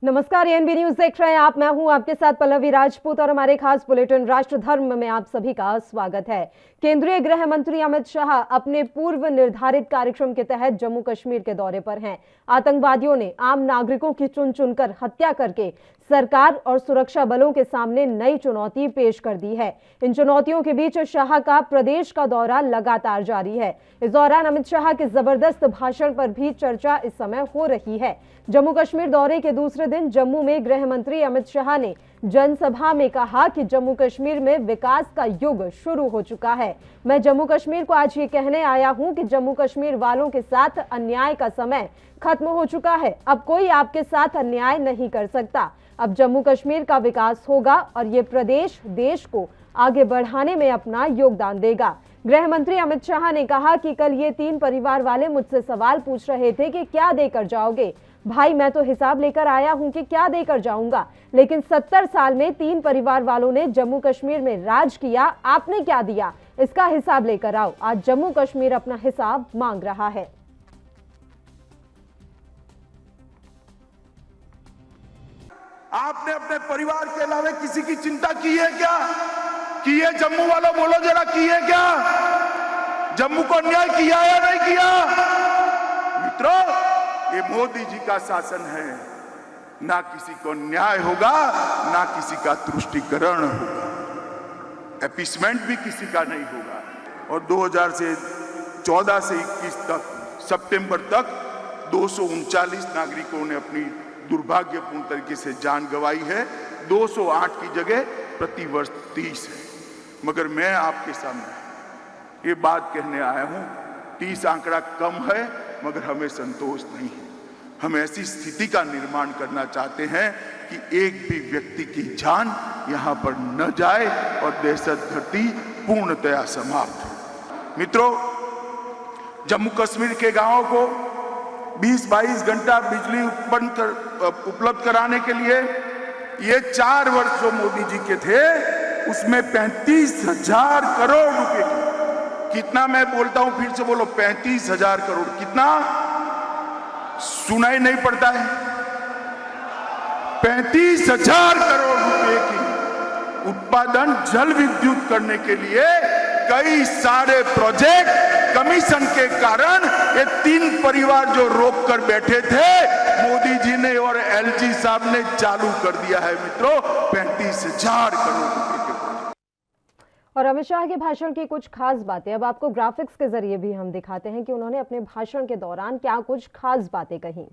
नमस्कार, ANB news देख रहे हैं आप। मैं हूं आपके साथ पल्लवी राजपूत और हमारे खास बुलेटिन राष्ट्र धर्म में आप सभी का स्वागत है। केंद्रीय गृह मंत्री अमित शाह अपने पूर्व निर्धारित कार्यक्रम के तहत जम्मू कश्मीर के दौरे पर हैं। आतंकवादियों ने आम नागरिकों की चुन चुनकर हत्या करके सरकार और सुरक्षा बलों के सामने नई चुनौती पेश कर दी है। इन चुनौतियों के बीच शाह का प्रदेश का दौरा लगातार जारी है। इस दौरान अमित शाह के जबरदस्त भाषण पर भी चर्चा इस समय हो रही है। जम्मू कश्मीर दौरे के दूसरे दिन जम्मू में गृह मंत्री अमित शाह ने जनसभा में कहा कि जम्मू कश्मीर में विकास का युग शुरू हो चुका है। मैं जम्मू कश्मीर को आज ये कहने आया हूं कि जम्मू कश्मीर वालों के साथ अन्याय का समय खत्म हो चुका है। अब कोई आपके साथ अन्याय नहीं कर सकता। अब जम्मू कश्मीर का विकास होगा और ये प्रदेश देश को आगे बढ़ाने में अपना योगदान देगा। गृह मंत्री अमित शाह ने कहा कि कल ये 3 परिवार वाले मुझसे सवाल पूछ रहे थे कि क्या देकर जाओगे। भाई, मैं तो हिसाब लेकर आया हूं कि क्या देकर जाऊंगा, लेकिन 70 साल में 3 परिवार वालों ने जम्मू कश्मीर में राज किया, आपने क्या दिया, इसका हिसाब लेकर आओ। आज जम्मू कश्मीर अपना हिसाब मांग रहा है। आपने अपने परिवार के अलावा किसी की चिंता की है क्या? की है? जम्मू वालों बोलो जरा, की है क्या? जम्मू को अन्याय किया या नहीं किया? मित्रों, ये मोदी जी का शासन है। ना किसी को न्याय होगा, ना किसी का तुष्टीकरण होगा, एपीसमेंट भी किसी का नहीं होगा। और 2014 से 21 तक सितंबर तक 239 नागरिकों ने अपनी दुर्भाग्यपूर्ण तरीके से जान गंवाई है। 208 की जगह प्रतिवर्ष 30 है। मगर मैं आपके सामने ये बात कहने आया हूं, 30 आंकड़ा कम है, मगर हमें संतोष नहीं है। हम ऐसी स्थिति का निर्माण करना चाहते हैं कि एक भी व्यक्ति की जान यहां पर न जाए और दहशत गर्दी पूर्णतया समाप्त हो। मित्रों, जम्मू कश्मीर के गांवों को 20-22 घंटा बिजली उपलब्ध कराने के लिए ये 4 वर्ष जो मोदी जी के थे, उसमें 35,000 करोड़ रुपए की, कितना मैं बोलता हूं फिर से बोलो, 35,000 करोड़। कितना सुनाई नहीं पड़ता है? 35,000 करोड़ रुपए की उत्पादन जल विद्युत करने के लिए कई सारे प्रोजेक्ट कमीशन के कारण ये 3 परिवार जो रोक कर बैठे थे, मोदी जी ने और एलजी साहब ने चालू कर दिया है। मित्रों, 35,000 करोड़ रुपए के प्रोजेक्ट। और अमित शाह के भाषण की कुछ खास बातें अब आपको ग्राफिक्स के जरिए भी हम दिखाते हैं कि उन्होंने अपने भाषण के दौरान क्या कुछ खास बातें कही।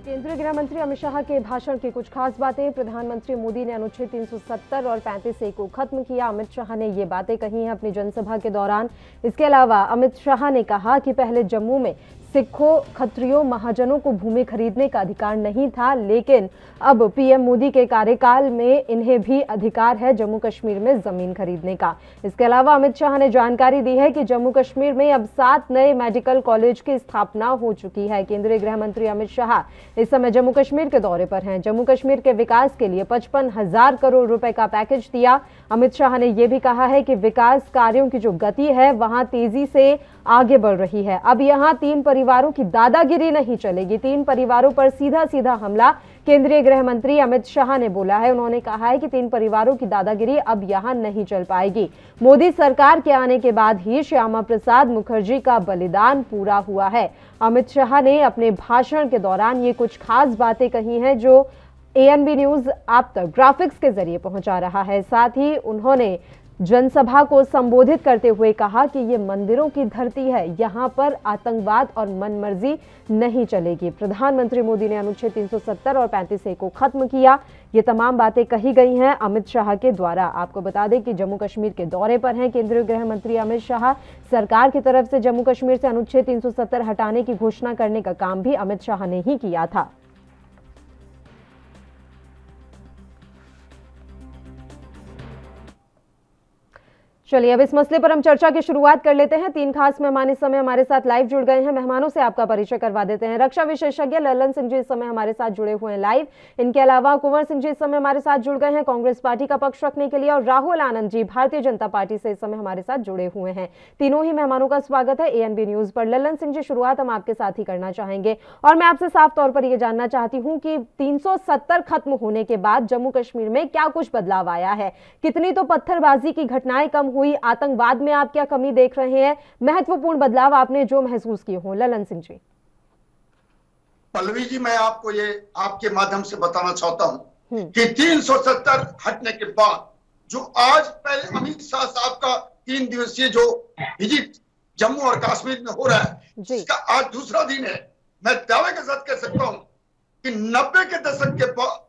केंद्रीय गृह मंत्री अमित शाह के भाषण की कुछ खास बातें। प्रधानमंत्री मोदी ने अनुच्छेद 370 और 35A को खत्म किया। अमित शाह ने ये बातें कही हैं अपनी जनसभा के दौरान। इसके अलावा अमित शाह ने कहा कि पहले जम्मू में सिखों, खत्रियों, महाजनों को भूमि खरीदने का अधिकार नहीं था, लेकिन अब पीएम मोदी के कार्यकाल में इन्हें भी अधिकार है जम्मू कश्मीर में जमीन खरीदने का। इसके अलावा अमित शाह ने जानकारी दी है कि जम्मू कश्मीर में अब 7 नए मेडिकल कॉलेज की स्थापना हो चुकी है। केंद्रीय गृह मंत्री अमित शाह इस समय जम्मू कश्मीर के दौरे पर हैं। जम्मू कश्मीर के विकास के लिए 55,000 करोड़ रुपए का पैकेज दिया। अमित शाह ने यह भी कहा है कि विकास कार्यों की जो गति है वहां तेजी से आगे बढ़ रही है। अब यहां 3 परिवारों की दादागिरी नहीं चलेगी। 3 परिवारों पर सीधा सीधा हमला केंद्रीय गृह मंत्री अमित शाह ने बोला है। उन्होंने कहा है कि 3 परिवारों की दादागिरी अब यहां नहीं चल पाएगी। मोदी सरकार के आने के बाद ही श्यामा प्रसाद मुखर्जी का बलिदान पूरा हुआ है। अमित शाह ने अपने भाषण के दौरान ये कुछ खास बातें कही हैं जो एएनबी न्यूज आप तक ग्राफिक्स के जरिए पहुंचा रहा है। साथ ही उन्होंने जनसभा को संबोधित करते हुए कहा कि ये मंदिरों की धरती है, यहाँ पर आतंकवाद और मनमर्जी नहीं चलेगी। प्रधानमंत्री मोदी ने अनुच्छेद 370 और 35A को खत्म किया। ये तमाम बातें कही गई हैं अमित शाह के द्वारा। आपको बता दें कि जम्मू कश्मीर के दौरे पर हैं केंद्रीय गृह मंत्री अमित शाह। सरकार की तरफ से जम्मू कश्मीर से अनुच्छेद 370 हटाने की घोषणा करने का काम भी अमित शाह ने ही किया था। चलिए अब इस मसले पर हम चर्चा की शुरुआत कर लेते हैं। 3 खास मेहमान इस समय हमारे साथ लाइव जुड़ गए हैं। मेहमानों से आपका परिचय करवा देते हैं। रक्षा विशेषज्ञ ललन सिंह जी इस समय हमारे साथ जुड़े हुए हैं लाइव। इनके अलावा कुंवर सिंह जी इस समय हमारे साथ जुड़ गए हैं कांग्रेस पार्टी का पक्ष रखने के लिए, और राहुल आनंद जी भारतीय जनता पार्टी से इस समय हमारे साथ जुड़े हुए हैं। तीनों ही मेहमानों का स्वागत है ANB न्यूज पर। ललन सिंह जी, शुरुआत हम आपके साथ ही करना चाहेंगे और मैं आपसे साफ तौर पर यह जानना चाहती हूँ कि 370 खत्म होने के बाद जम्मू कश्मीर में क्या कुछ बदलाव आया है? कितनी तो पत्थरबाजी की घटनाएं कम हुई, आतंकवाद में आप क्या कमी देख रहे हैं? महत्वपूर्ण बदलाव आपने जो महसूस किए हो, ललन सिंह जी। पल्लवी जी, मैं आपको ये आपके माध्यम से बताना चाहता हूं कि 370 हटने के बाद जो आज पहले अमित शाह साहब का 3 दिवसीय जो विजिट जम्मू और कश्मीर में हो रहा है, इसका आज दूसरा दिन है। मैं दावे के साथ कह सकता हूं कि 90 के दशक के बाद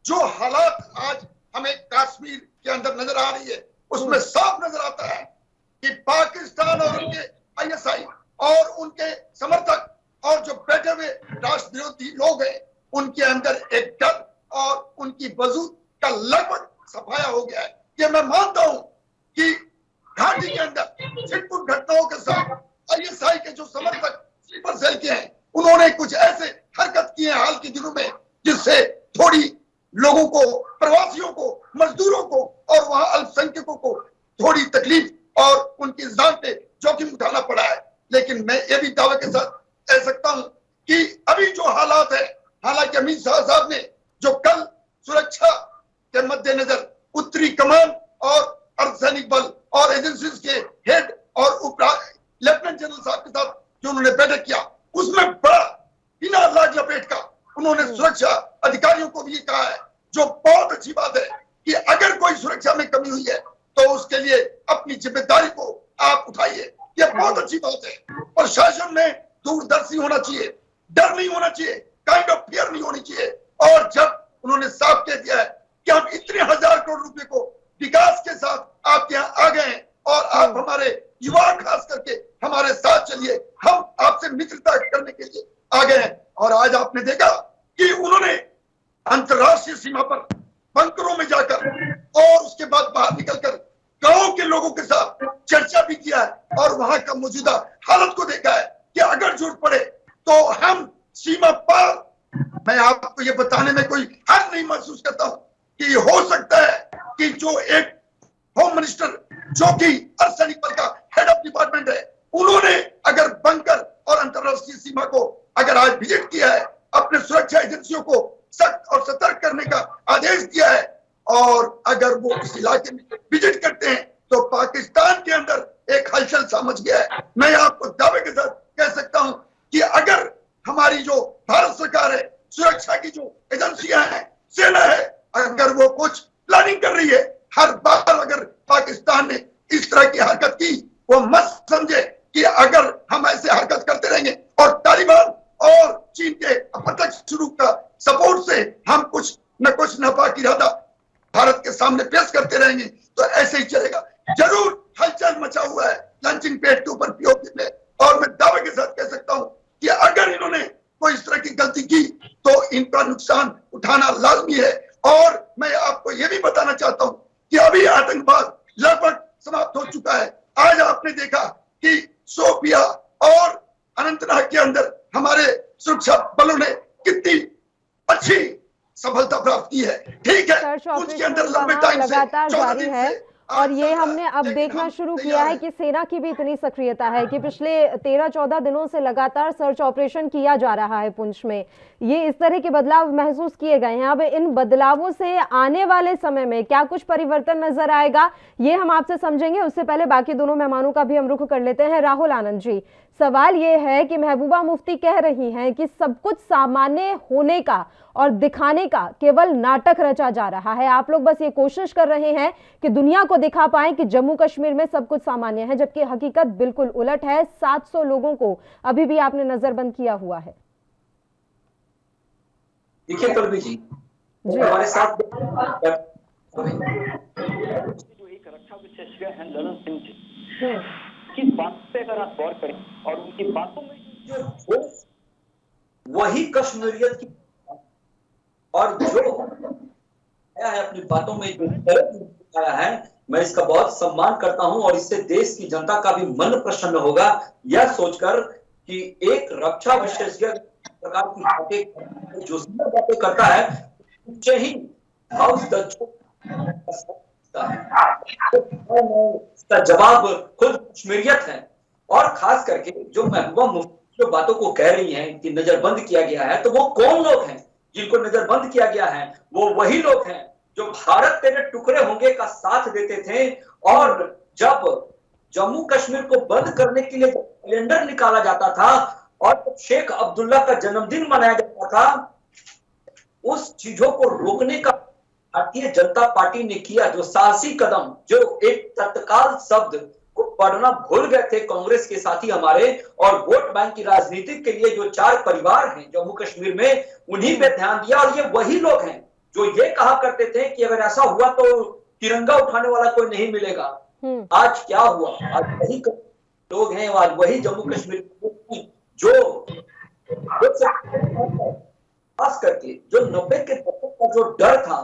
जो हालात आज हमें कश्मीर के अंदर नजर आ रही है, उसमें साफ नजर आता है कि पाकिस्तान और उनके ISI और उनके समर्थक और जो बैठे हुए राष्ट्र विरोधी लोग हैं, उनके अंदर एक डर और उनकी वजूद का लगभग सफाया हो गया है। ये मैं मानता हूं कि घाटी के अंदर छिटपुट घटनाओं के साथ ISI के जो समर्थक स्लीपर सेल के हैं, उन्होंने कुछ ऐसे हरकत की है हाल के दिनों में जिससे थोड़ी लोगों को, प्रवासियों को, मजदूरों को और वहां अल्पसंख्यकों को थोड़ी तकलीफ और उनकी जान पे जोखिम उठाना पड़ा है। लेकिन मैं ये भी दावे के साथ कह सकता हूं कि अभी जो हालात है, हालांकि अमित शाह साहब ने जो कल सुरक्षा के मद्देनजर उत्तरी कमान और अर्धसैनिक बल और एजेंसीज के हेड और लेफ्टिनेंट जनरल साहब के साथ जो उन्होंने बैठक किया, उसमें बड़ा बिना लाग लपेट का उन्होंने सुरक्षा अधिकारियों को भी ये कहा है, जो बहुत अच्छी बात है कि अगर कोई सुरक्षा में कमी हुई है तो उसके लिए अपनी जिम्मेदारी को आप उठाइए। ये बहुत अच्छी बात है। प्रशासन में दूरदर्शी होना चाहिए, डर नहीं होना चाहिए, काइंड ऑफ फियर नहीं होनी चाहिए। और जब उन्होंने साफ कह दिया है कि हम इतने 1000 करोड़ रुपए को विकास के साथ आपके यहाँ आ गए हैं और आप हमारे युवा खास करके हमारे साथ चलिए, हम आपसे मित्रता करने के लिए आ गए हैं। और आज आपने देखा कि उन्होंने अंतरराष्ट्रीय सीमा पर बंकरों में जाकर और उसके बाद बाहर निकलकर गांव के लोगों के साथ चर्चा भी किया है और वहां का मौजूदा हालत को देखा है कि अगर जरूरत पड़े तो हम सीमा पार। मैं आपको ये बताने में कोई हर्ज नहीं महसूस करता हूं कि हो सकता है कि जो एक होम मिनिस्टर जो कि अर्धसैनिक बल का हेड ऑफ डिपार्टमेंट है, उन्होंने अगर बंकर और अंतरराष्ट्रीय सीमा को अगर आज विजिट किया है, अपने सुरक्षा एजेंसियों को सख्त और सतर्क करने का आदेश दिया है, और अगर वो इस इलाके में विजिट करते हैं तो पाकिस्तान के अंदर एक हलचल सा मच गया है। मैं आपको दावे के साथ कह सकता हूं कि अगर हमारी जो भारत सरकार है, सुरक्षा की जो एजेंसियां हैं, सेना है, अगर वो कुछ प्लानिंग कर रही है, हर बार अगर पाकिस्तान ने इस तरह की हरकत की, वो मत समझे कि अगर हम ऐसे हरकत करते रहेंगे और तालिबान और चीन के अप्रत्यक्ष शुरू का सपोर्ट से हम कुछ न कुछ नापाक इरादा भारत के सामने पेश करते रहेंगे तो ऐसे ही चलेगा। जरूर हलचल मचा हुआ है लंचिंग पैड के ऊपर POK में, और मैं दावे के साथ कह सकता हूं कि अगर इन्होंने कोई इस तरह की गलती की तो इनका नुकसान उठाना लाजमी है। और मैं आपको यह भी बताना चाहता हूं कि अभी आतंकवाद लगभग समाप्त हो चुका है। आज आपने देखा कि शोपिया और अनंतनाग के अंदर हमारे सुरक्षा बलों ने कितनी अच्छी सफलता प्राप्त की है। ठीक है, उसके अंदर लंबे टाइम से लगातार जारी है और ये हमने अब देखना शुरू किया है कि सेना की भी इतनी सक्रियता है कि पिछले 13-14 दिनों से लगातार सर्च ऑपरेशन किया जा रहा है पुंछ में। ये इस तरह के बदलाव महसूस किए गए हैं। अब इन बदलावों से आने वाले समय में क्या कुछ परिवर्तन नजर आएगा, ये हम आपसे समझेंगे। उससे पहले बाकी दोनों मेहमानों का भी हम रुख कर लेते हैं। राहुल आनंद जी, सवाल ये है कि महबूबा मुफ्ती कह रही हैं कि सब कुछ सामान्य होने का और दिखाने का केवल नाटक रचा जा रहा है। आप लोग बस ये कोशिश कर रहे हैं कि दुनिया को दिखा पाएं कि जम्मू कश्मीर में सब कुछ सामान्य है, जबकि हकीकत बिल्कुल उलट है। 700 लोगों को अभी भी आपने नजरबंद किया हुआ है। देखिए पल्लवी जी, हमारे साथ जो एक रक्षा विशेषज्ञ हैं ललन सिंह जी की बात पे अगर आप गौर करें और उनकी बातों में जो वही कश्मीरियत की और जो है अपनी बातों में जो आया है मैं इसका बहुत सम्मान करता हूं और इससे देश की जनता का भी मन प्रसन्न होगा, यह सोचकर कि एक रक्षा विशेषज्ञ प्रकार की बातें जो बातें करता है उससे ही हाउस इसका जवाब खुद कश्मीरियत है। और खास करके जो महबूबा मुफ्ती जो बातों को कह रही हैं कि नजरबंद किया गया है, तो वो कौन लोग हैं जिनको नजरबंद किया गया है? वो वही लोग हैं जो भारत तेरे टुकड़े होंगे का साथ देते थे, और जब जम्मू कश्मीर को बंद करने के लिए कैलेंडर निकाला जाता था और जब शेख अब्दुल्ला का जन्मदिन मनाया जाता था, उस चीजों को रोकने का भारतीय जनता पार्टी ने किया जो साहसी कदम, जो एक तत्काल शब्द को पढ़ना भूल गए थे कांग्रेस के साथी हमारे, और वोट बैंक की राजनीति के लिए जो 4 परिवार हैं जम्मू कश्मीर में, उन्हीं पे ध्यान दिया। और ये वही लोग हैं जो ये कहा करते थे कि अगर ऐसा हुआ तो तिरंगा उठाने वाला कोई नहीं मिलेगा। आज क्या हुआ? आज वही लोग हैं, आज वही जम्मू कश्मीर जो खास करके जो 90 के दशक का जो डर था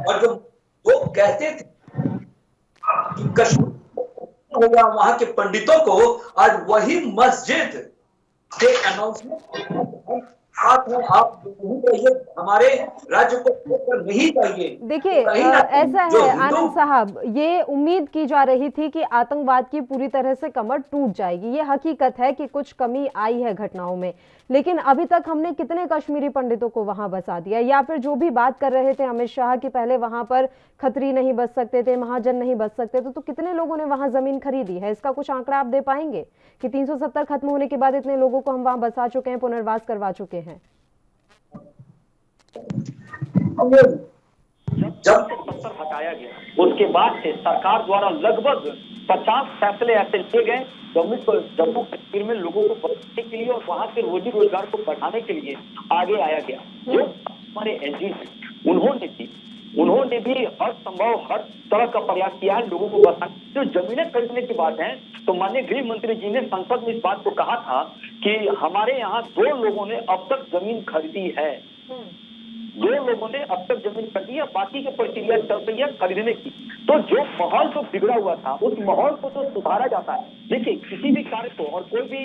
और जो लोग कहते थे कि कश्मीर होगा, वहां के पंडितों को आज वही मस्जिद के अनाउंसमेंट साथ में आप नहीं रहिए, हमारे राज्य को छोड़कर नहीं जाइए। देखिए ऐसा है आनंद साहब, ये उम्मीद की जा रही थी कि आतंकवाद की पूरी तरह से कमर टूट जाएगी। ये हकीकत है कि कुछ कमी आई है घटनाओं में, लेकिन अभी तक हमने कितने कश्मीरी पंडितों को वहां बसा दिया? या फिर जो भी बात कर रहे थे अमित शाह कि पहले वहां पर खत्री नहीं बस सकते थे, महाजन नहीं बस सकते थे, तो कितने लोगों ने वहां जमीन खरीदी है? इसका कुछ आंकड़ा आप दे पाएंगे कि 370 खत्म होने के बाद इतने लोगों को हम वहां बसा चुके हैं, पुनर्वास करवा चुके हैं? जब 70 हटाया गया उसके बाद से सरकार द्वारा लगभग 50 फैसले ऐसे लिए गए जम्मू कश्मीर में लोगों को बचाने के लिए और वहां के रोजी रोजगार को बढ़ाने के लिए आगे आया गया। जो हमारे एनजी उन्होंने भी हर संभव हर तरह का प्रयास किया है लोगों को बचाने। जो जमीनें खरीदने की बात है तो माननीय गृह मंत्री जी ने संसद में इस बात को कहा था कि हमारे यहाँ 2 लोगों ने अब तक जमीन खरीदी है, 2 लोगों ने अब तक जमीन खरीदी है, बाकी की प्रक्रिया चल रही है खरीदने की। तो जो माहौल जो बिगड़ा हुआ था उस माहौल को तो सुधारा जाता है। देखिए किसी भी कार्य को और कोई भी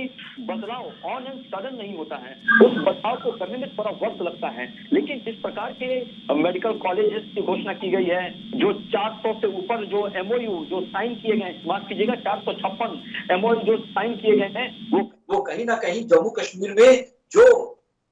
बदलाव ऑन एंड सडन नहीं होता है, उस बदलाव को करने में थोड़ा वक्त लगता है। लेकिन जिस प्रकार के मेडिकल कॉलेजेस की घोषणा की गई है, जो 400 से ऊपर जो MOU जो साइन किए गए, माफ कीजिएगा 456 MOU जो साइन किए गए हैं, वो कहीं ना कहीं जम्मू कश्मीर में जो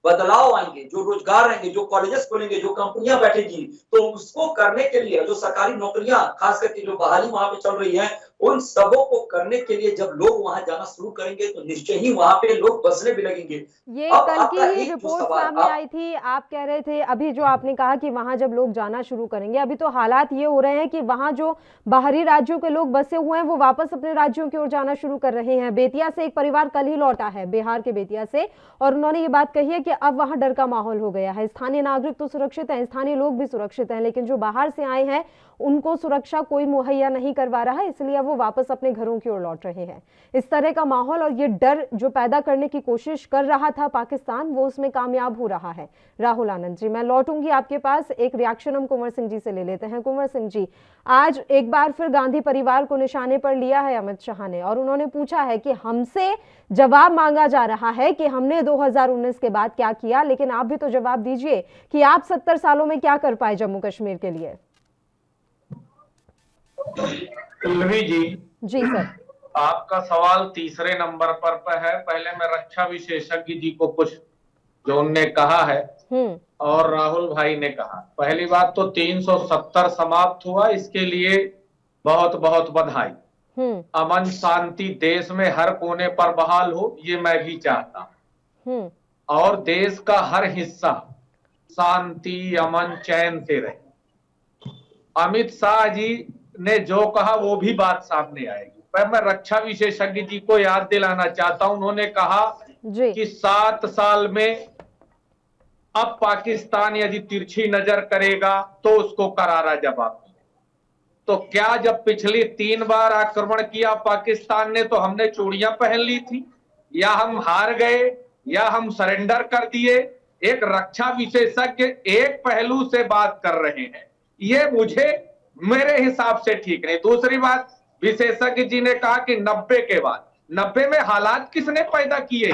बदलाव आएंगे, जो रोजगार आएंगे, जो कॉलेजेस खोलेंगे, जो कंपनियां बैठेगी, तो उसको करने के लिए जो सरकारी नौकरियां खास करके जो बहाली वहां पे चल रही है, उन सबों को करने के लिए जब लोग वहां जाना शुरू करेंगे तो निश्चय ही वहां पे लोग बसने भी लगेंगे। ये कल की ही रिपोर्ट सामने आई थी, आप कह रहे थे अभी जो आपने कहा कि वहां जब लोग जाना शुरू करेंगे, अभी तो हालात ये हो रहे हैं कि वहां जो बाहरी राज्यों के लोग बसे हुए हैं वो वापस अपने राज्यों की ओर जाना शुरू कर रहे हैं। बेतिया से एक परिवार कल ही लौटा है, बिहार के बेतिया से, और उन्होंने ये बात कही है कि अब वहां डर का माहौल हो गया है। स्थानीय नागरिक तो सुरक्षित हैं, स्थानीय लोग भी सुरक्षित हैं, लेकिन जो बाहर से आए हैं उनको सुरक्षा कोई मुहैया नहीं करवा रहा है, इसलिए वो वापस अपने घरों की ओर लौट रहे हैं। इस तरह का माहौल और ये डर जो पैदा करने की कोशिश कर रहा था पाकिस्तान, वो उसमें कामयाब हो रहा है। राहुल आनंद जी, मैं लौटूंगी आपके पास, एक रिएक्शन हम कुंवर सिंह जी से ले लेते हैं। कुंवर सिंह जी, आज एक बार फिर गांधी परिवार को निशाने पर लिया है अमित शाह ने, और उन्होंने पूछा है कि हमसे जवाब मांगा जा रहा है कि हमने 2019 के बाद क्या किया, लेकिन आप भी तो जवाब दीजिए कि आप 70 सालों में क्या कर पाए जम्मू कश्मीर के लिए। जी सर, आपका सवाल तीसरे नंबर पर है। पहले मैं रक्षा विशेषज्ञ जी को कुछ जो उनने कहा है और राहुल भाई ने कहा। पहली बात तो 370 समाप्त हुआ, इसके लिए बहुत बहुत बधाई। अमन शांति देश में हर कोने पर बहाल हो, ये मैं भी चाहता हूं, और देश का हर हिस्सा शांति अमन चैन से रहे। अमित शाह जी ने जो कहा वो भी बात सामने आएगी, पर मैं रक्षा विशेषज्ञ जी को याद दिलाना चाहता हूं। उन्होंने कहा कि 7 साल में अब पाकिस्तान यदि तिरछी नजर करेगा तो उसको करारा जवाब मिले। तो क्या जब पिछली 3 बार आक्रमण किया पाकिस्तान ने तो हमने चूड़ियां पहन ली थी, या हम हार गए, या हम सरेंडर कर दिए? एक रक्षा विशेषज्ञ एक पहलू से बात कर रहे हैं, ये मुझे मेरे हिसाब से ठीक नहीं। दूसरी बात, विशेषज्ञ जी ने कहा कि 90 के बाद, 90 में हालात किसने पैदा किए?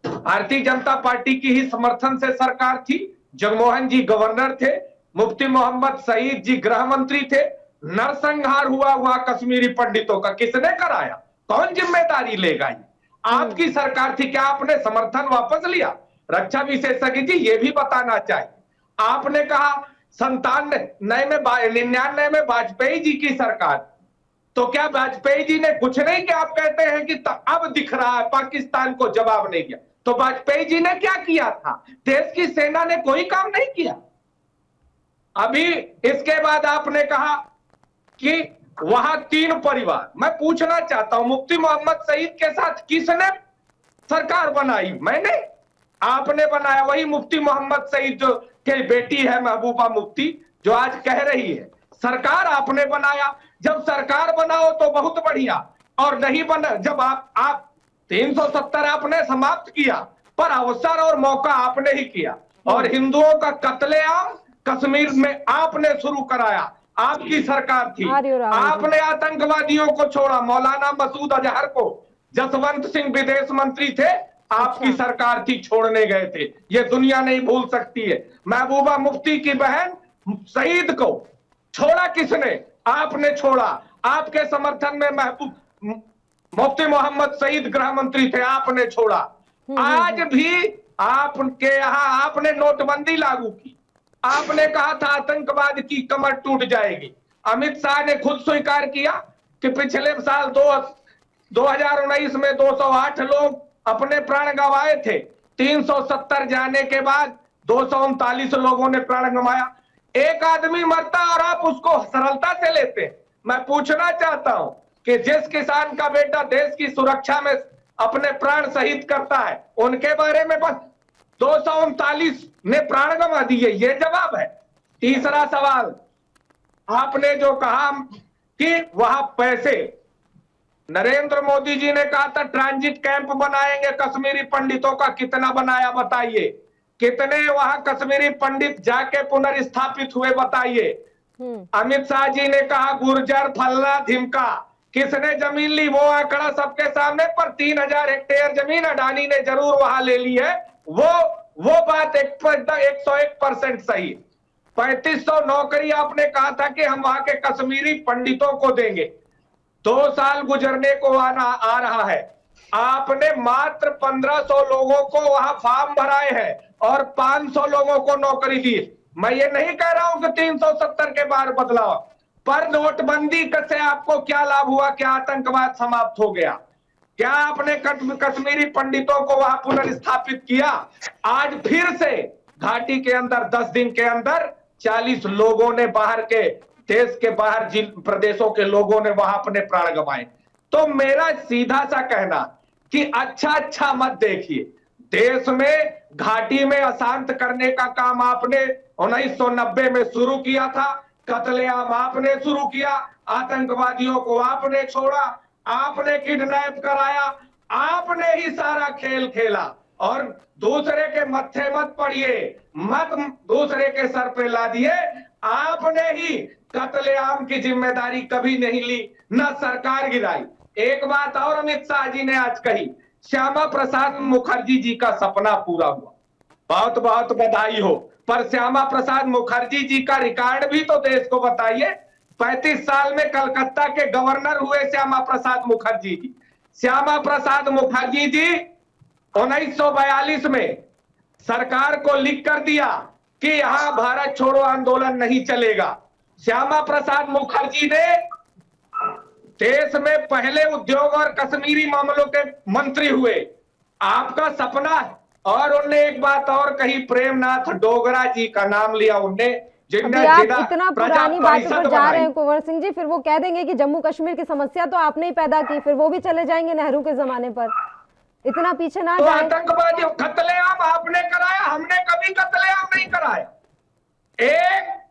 भारतीय जनता पार्टी की ही समर्थन से सरकार थी, जगमोहन जी गवर्नर थे, मुफ्ती मोहम्मद सईद जी गृह मंत्री थे, नरसंहार हुआ कश्मीरी पंडितों का किसने कराया? कौन जिम्मेदारी लेगा? आपकी सरकार थी, क्या आपने समर्थन वापस लिया? रक्षा विशेषज्ञ जी ये भी बताना चाहिए। आपने कहा 99 में वाजपेयी जी की सरकार, तो क्या वाजपेयी जी ने कुछ नहीं किया? आप कहते हैं कि अब दिख रहा है पाकिस्तान को जवाब नहीं दिया, तो वाजपेयी जी ने क्या किया था? देश की सेना ने कोई काम नहीं किया। अभी इसके बाद आपने कहा कि वहां 3 परिवार, मैं पूछना चाहता हूं मुफ्ती मोहम्मद सईद के साथ किसने सरकार बनाई? मैंने? आपने बनाया? वही मुफ्ती मोहम्मद सईद जो के बेटी है महबूबा मुफ्ती, जो आज कह रही है सरकार आपने बनाया। जब सरकार बनाओ तो बहुत बढ़िया, और नहीं बना, जब आप 370 आपने समाप्त किया, पर अवसर और मौका आपने ही किया, और हिंदुओं का कत्लेआम कश्मीर में आपने शुरू कराया। आपकी सरकार थी, आपने आतंकवादियों को छोड़ा, मौलाना मसूद अजहर को, जसवंत सिंह विदेश मंत्री थे, आपकी सरकार थी, छोड़ने गए थे, ये दुनिया नहीं भूल सकती है। महबूबा मुफ्ती की बहन सईद को छोड़ा किसने? आपने छोड़ा। आपके समर्थन में मुफ्ती मोहम्मद सईद गृह मंत्री थे, आपने छोड़ा। आज भी आपके यहां आपने नोटबंदी लागू की, आपने कहा था आतंकवाद की कमर टूट जाएगी। अमित शाह ने खुद स्वीकार किया कि पिछले साल 2019 में 208 लोग अपने प्राण गंवाए थे, 370 जाने के बाद 239 लोगों ने प्राण गंवाया। एक आदमी मरता और आप उसको सरलता से लेते हैं। मैं पूछना चाहता हूं कि जिस किसान का बेटा देश की सुरक्षा में अपने प्राण शहीद करता है, उनके बारे में बस 239 ने प्राण गंवा दिए, ये जवाब है? तीसरा सवाल, आपने जो कहा कि वहां पैसे, नरेंद्र मोदी जी ने कहा था ट्रांजिट कैंप बनाएंगे कश्मीरी पंडितों का, कितना बनाया बताइए? कितने वहां कश्मीरी पंडित जाके पुनर्स्थापित हुए बताइए? अमित शाह जी ने कहा गुर्जर फल्ला धिमका, किसने जमीन ली? वो आंकड़ा सबके सामने, पर 3000 हेक्टेयर जमीन अडानी ने जरूर वहां ले ली है, वो बात 101% सही। 3500 नौकरी आपने कहा था कि हम वहां के कश्मीरी पंडितों को देंगे, 2 साल गुजरने को आ रहा है, आपने मात्र 1500 लोगों को वहां फॉर्म भराए हैं और 500 लोगों को नौकरी दी। मैं ये नहीं कह रहा हूं कि 370 के बाद बदलाव, पर नोटबंदी से आपको क्या लाभ हुआ? क्या आतंकवाद समाप्त हो गया? क्या आपने कश्मीरी पंडितों को वहां पुनर्स्थापित किया? आज फिर से घाटी के अंदर 10 दिन के अंदर 40 लोगों ने बाहर के देश के बाहर जिन प्रदेशों के लोगों ने वहां अपने प्राण गंवाए। तो मेरा सीधा सा कहना कि अच्छा मत देखिए, देश में घाटी में अशांत करने का काम आपने 1990 में शुरू किया था, कत्लेआम आपने शुरू किया, आतंकवादियों को आपने छोड़ा, आपने किडनैप कराया, आपने ही सारा खेल खेला, और दूसरे के मत्थे मत पड़िए, मत दूसरे के सर पे ला दिए। आपने ही कत्लेआम की जिम्मेदारी कभी नहीं ली, न सरकार गिराई। एक बात और अमित शाह जी ने आज कही, श्यामा प्रसाद मुखर्जी जी का सपना पूरा हुआ, बहुत बहुत बधाई हो, पर श्यामा प्रसाद मुखर्जी जी का रिकॉर्ड भी तो देश को बताइए। 35 साल में कलकत्ता के गवर्नर हुए श्यामा प्रसाद मुखर्जी जी। श्यामा प्रसाद मुखर्जी जी 1942 में सरकार को लिख कर दिया कि यहां भारत छोड़ो आंदोलन नहीं चलेगा। श्यामा प्रसाद मुखर्जी ने देश में पहले उद्योग और कश्मीरी मामलों के मंत्री हुए। आपका सपना, और उनने एक बात और कही, प्रेमनाथ डोगरा जी का नाम लिया उनने, जिनने आप इतना पुरानी बातों पर जा रहे हैं कुंवर सिंह जी, फिर वो कह देंगे कि जम्मू कश्मीर की समस्या तो आपने ही पैदा की, फिर वो भी चले जाएंगे नेहरू के जमाने पर। इतना पीछे ना जाएं। आतंकवादियों कत्लेआम आपने कराया, हमने कभी कत्लेआम नहीं कराया।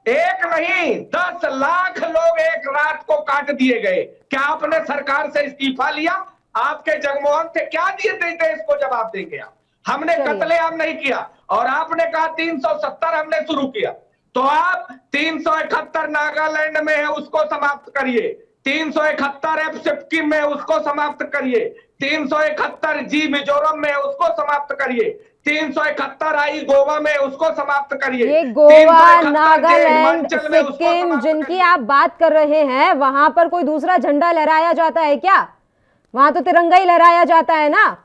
एक नहीं 10 लाख लोग एक रात को काट दिए गए। क्या आपने सरकार से इस्तीफा लिया? आपके जगमोहन थे, क्या दिए थे देश को जवाब देंगे आप? हमने कत्लेआम नहीं किया। और आपने कहा 370 हमने शुरू किया, तो आप 371 नागालैंड में है उसको समाप्त करिए, 371 एफ सिक्किम में उसको समाप्त करिए, 371 जी मिजोरम में उसको समाप्त करिए, 371 आई गोवा में उसको समाप्त करिए। ये गोवा, नागालैंड, सिक्किम जिनकी आप बात कर रहे हैं, वहां पर कोई दूसरा झंडा लहराया जाता है क्या? वहां तो तिरंगा ही लहराया जाता है ना।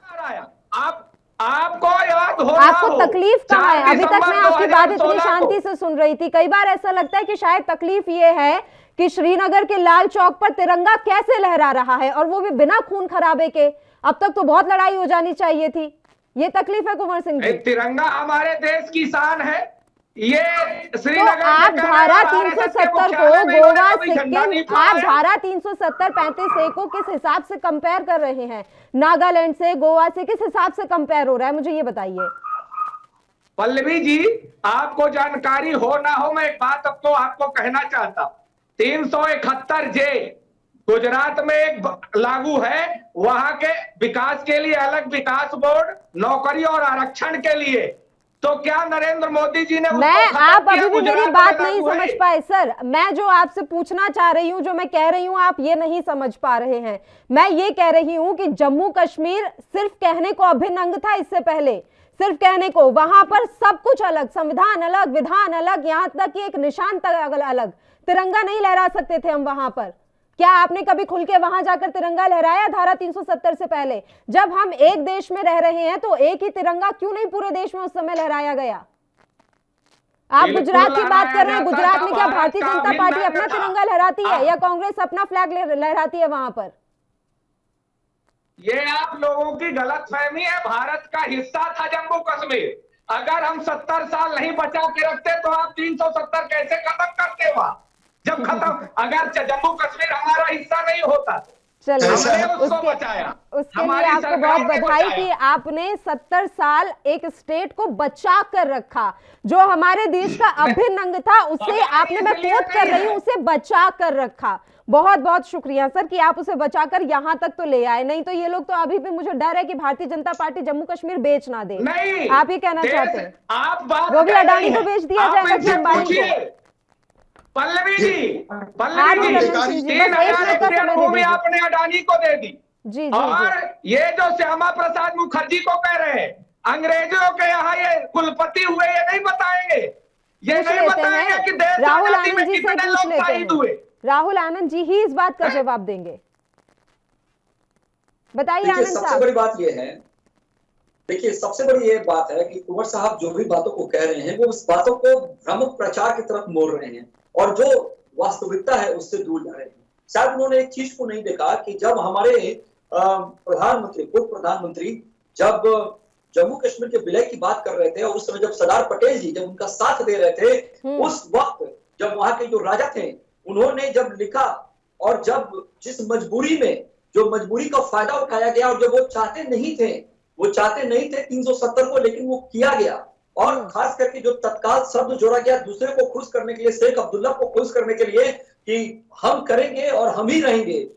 आपको याद हो, आपको तकलीफ कहाँ है? अभी तक मैं आपकी बात इतनी शांति से सुन रही थी। कई बार ऐसा लगता है कि शायद तकलीफ ये है कि श्रीनगर के लाल चौक पर तिरंगा कैसे लहरा रहा है, और वो भी बिना खून खराबे के। अब तक तो बहुत लड़ाई हो जानी चाहिए थी। ये तकलीफ है कुंवर सिंह जी। तिरंगा हमारे देश की शान है। ये तो आप धारा 370 को गोवा, सिक्किम, आप धारा 370 35A को किस हिसाब से कंपेयर कर रहे हैं? नागालैंड से, गोवा से किस हिसाब से कंपेयर हो रहा है, मुझे ये बताइए। पल्लवी जी, आपको जानकारी हो ना हो, मैं एक बात अब तो आपको कहना चाहता हूं। 371 जे गुजरात में एक लागू है, वहां के विकास के लिए अलग विकास बोर्ड, नौकरी और आरक्षण के लिए। तो क्या नरेंद्र मोदी जी ने आप अभी भी मेरी बात नहीं समझ पाए सर। मैं जो आपसे पूछना चाह रही हूं, जो मैं कह रही हूं, आप ये नहीं समझ पा रहे हैं। मैं ये कह रही हूं कि जम्मू कश्मीर सिर्फ कहने को अभिन्न अंग था, इससे पहले सिर्फ कहने को। वहां पर सब कुछ अलग, संविधान अलग, विधान अलग, यहां तक कि एक निशान तक अलग। तिरंगा नहीं लहरा सकते थे हम वहां पर। क्या आपने कभी खुल के वहां जाकर तिरंगा लहराया धारा 370 से पहले? जब हम एक देश में रह रहे हैं तो एक ही तिरंगा क्यों नहीं पूरे देश में उस समय लहराया गया? आप गुजरात की बात कर रहे हैं। गुजरात में क्या भारतीय जनता पार्टी अपना तिरंगा लहराती है या कांग्रेस अपना फ्लैग लहराती है वहां पर? ये आप लोगों की गलतफहमी है। भारत का हिस्सा था जम्मू कश्मीर। अगर हम 70 साल नहीं बचा के रखते तो आप 370 कैसे खत्म करते? वहां जब खत्म, अगर जम्मू कश्मीर हमारा हिस्सा नहीं होता, चलिए उसको बचाया। उसके लिए आपको बहुत बधाई कि आपने 70 साल एक स्टेट को बचा कर रखा। जो हमारे देश का अभिन्न अंग था उसे आपने, मैं कोट कर रही हूं, उसे बचा कर रखा। बहुत बहुत शुक्रिया सर कि आप उसे बचाकर यहां तक तो ले आए। नहीं तो ये लोग तो अभी भी, मुझे डर है कि भारतीय जनता पार्टी जम्मू कश्मीर बेच ना दे। आप ये कहना चाहते हैं? वो भी अडानी को बेच दिया जाएगा कि अंबानी को? पल्लवी जी, 3,000 हेक्टेयर भूमि आपने अडानी को दे दी। जी। और ये जो श्यामा प्रसाद मुखर्जी को कह रहे हैं, अंग्रेजों के यहाँ ये कुलपति हुए, ये नहीं बताएंगे, ये नहीं बताएंगे कि देश आजादी में कितने लोग शहीद हुए। राहुल आनंद जी ही इस बात का जवाब देंगे। बताइए आनंद साहब। सबसे बड़ी बात ये है, देखिए सबसे बड़ी ये बात है कि कुंवर साहब जो भी बातों को कह रहे हैं वो उस बातों को भ्रम प्रचार की तरफ मोड़ रहे हैं और जो वास्तविकता है उससे दूर जा रहे हैं। शायद उन्होंने एक चीज को नहीं देखा कि जब हमारे प्रधानमंत्री, पूर्व प्रधानमंत्री जब जम्मू कश्मीर के विलय की बात कर रहे थे और उस समय जब सरदार पटेल जी जब उनका साथ दे रहे थे, उस वक्त जब वहां के जो राजा थे उन्होंने जब लिखा और जब जिस मजबूरी में, जो मजबूरी का फायदा उठाया गया और जब वो चाहते नहीं थे 370 को, लेकिन वो किया गया। और खास करके जो तत्काल शब्द जोड़ा गया दूसरे को खुश करने के लिए, शेख अब्दुल्ला को खुश करने के लिए कि हम करेंगे और हम ही रहेंगे,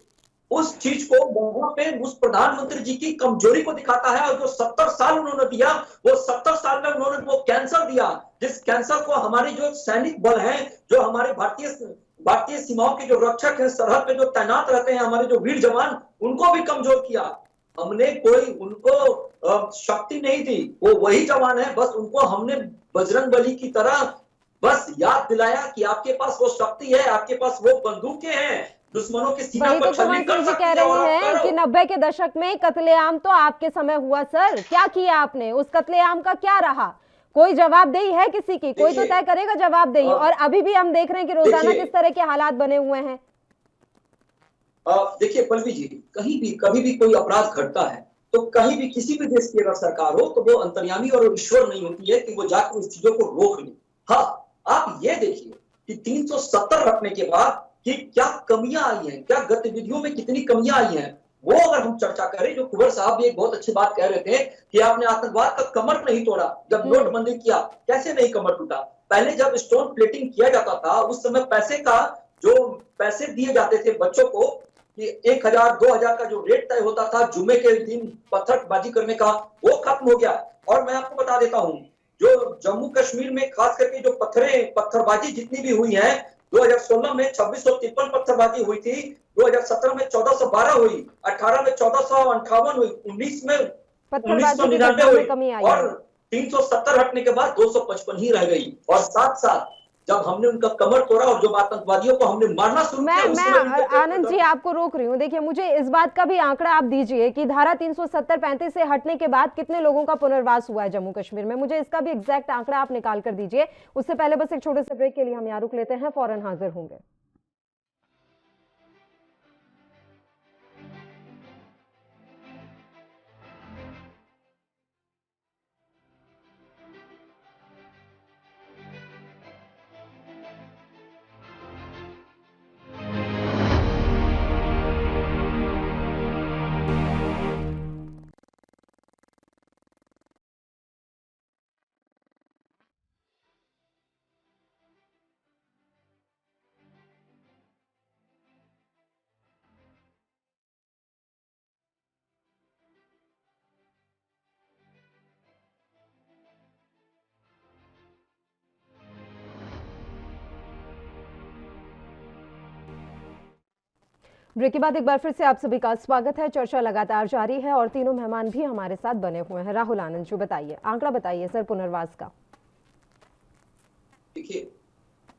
उस चीज को वहां पे उस प्रधानमंत्री जी की कमजोरी को दिखाता है। और जो 70 साल उन्होंने दिया, वो 70 साल में उन्होंने वो कैंसर दिया, जिस कैंसर को हमारे जो सैनिक बल हैं, जो हमारे भारतीय सीमाओं के जो रक्षक हैं, सरहद पे जो तैनात रहते हैं, हमारे जो वीर जवान, उनको भी कमजोर किया। हमने कोई उनको शक्ति नहीं दी, वो वही जवान है, बस उनको हमने बजरंग बली की तरह बस याद दिलाया कि आपके पास वो शक्ति है, आपके पास वो बंदूकें हैं, दुश्मनों के सीना पर छलनी कर सकती है। कह रहे हैं कि 90 के दशक में कत्लेआम तो आपके समय हुआ सर, क्या किया आपने? उस कत्लेआम का क्या रहा? कोई जवाबदेही है किसी की? कोई तो तय करेगा जवाबदेही। और अभी भी हम देख रहे हैं कि रोजाना किस तरह के हालात बने हुए हैं। देखिए पल्लवी जी, कहीं भी कभी भी कोई अपराध घटता है तो कहीं भी किसी भी देश की अगर सरकार हो तो वो अंतर्यामी और ईश्वर नहीं होती है कि वो जाकर उस चीजों को रोक ले। हाँ, आप ये देखिए कि 370 रखने के बाद कि क्या कमियां आई हैं, क्या गतिविधियों में कितनी कमियां आई हैं, वो अगर हम चर्चा करें। जो कुंवर साहब भी एक बहुत अच्छी बात कह रहे थे कि आपने आतंकवाद का कमर नहीं तोड़ा, जब नोटबंदी किया कैसे नहीं कमर टूटा। पहले जब स्टोन प्लेटिंग किया जाता था उस समय पैसे दिए जाते थे बच्चों को कि 1000 2000 का जो रेट तय होता था जुमे के दिन पत्थरबाजी करने का, वो खत्म हो गया। और मैं आपको बता देता हूं जो जम्मू कश्मीर में खास करके जो पत्थरबाजी जितनी भी हुई है, 2016 में 2653 पत्थरबाजी हुई थी, 2017 में 1412 हुई, 18 में 1458 हुई, 19 में 1999 हुई और 370 हटने के बाद 255 ही रह गई। और साथ साथ जब हमने उनका कमर तोड़ा और जो आतंकवादियों को हमने मारना शुरू किया, मैं आनंद जी आपको रोक रही हूँ। देखिए, मुझे इस बात का भी आंकड़ा आप दीजिए कि धारा 370-35 से हटने के बाद कितने लोगों का पुनर्वास हुआ है जम्मू कश्मीर में। मुझे इसका भी एग्जैक्ट आंकड़ा आप निकाल कर दीजिए। उससे पहले बस एक छोटे से ब्रेक के लिए हम यहाँ रुक लेते हैं, फौरन हाजिर होंगे। ब्रेक के बाद एक बार फिर से आप सभी का स्वागत है। चर्चा लगातार जारी है और तीनों मेहमान भी हमारे साथ बने हुए हैं। राहुल आनंद जी, बताइए, आंकड़ा बताइए सर पुनर्वास का। देखिए,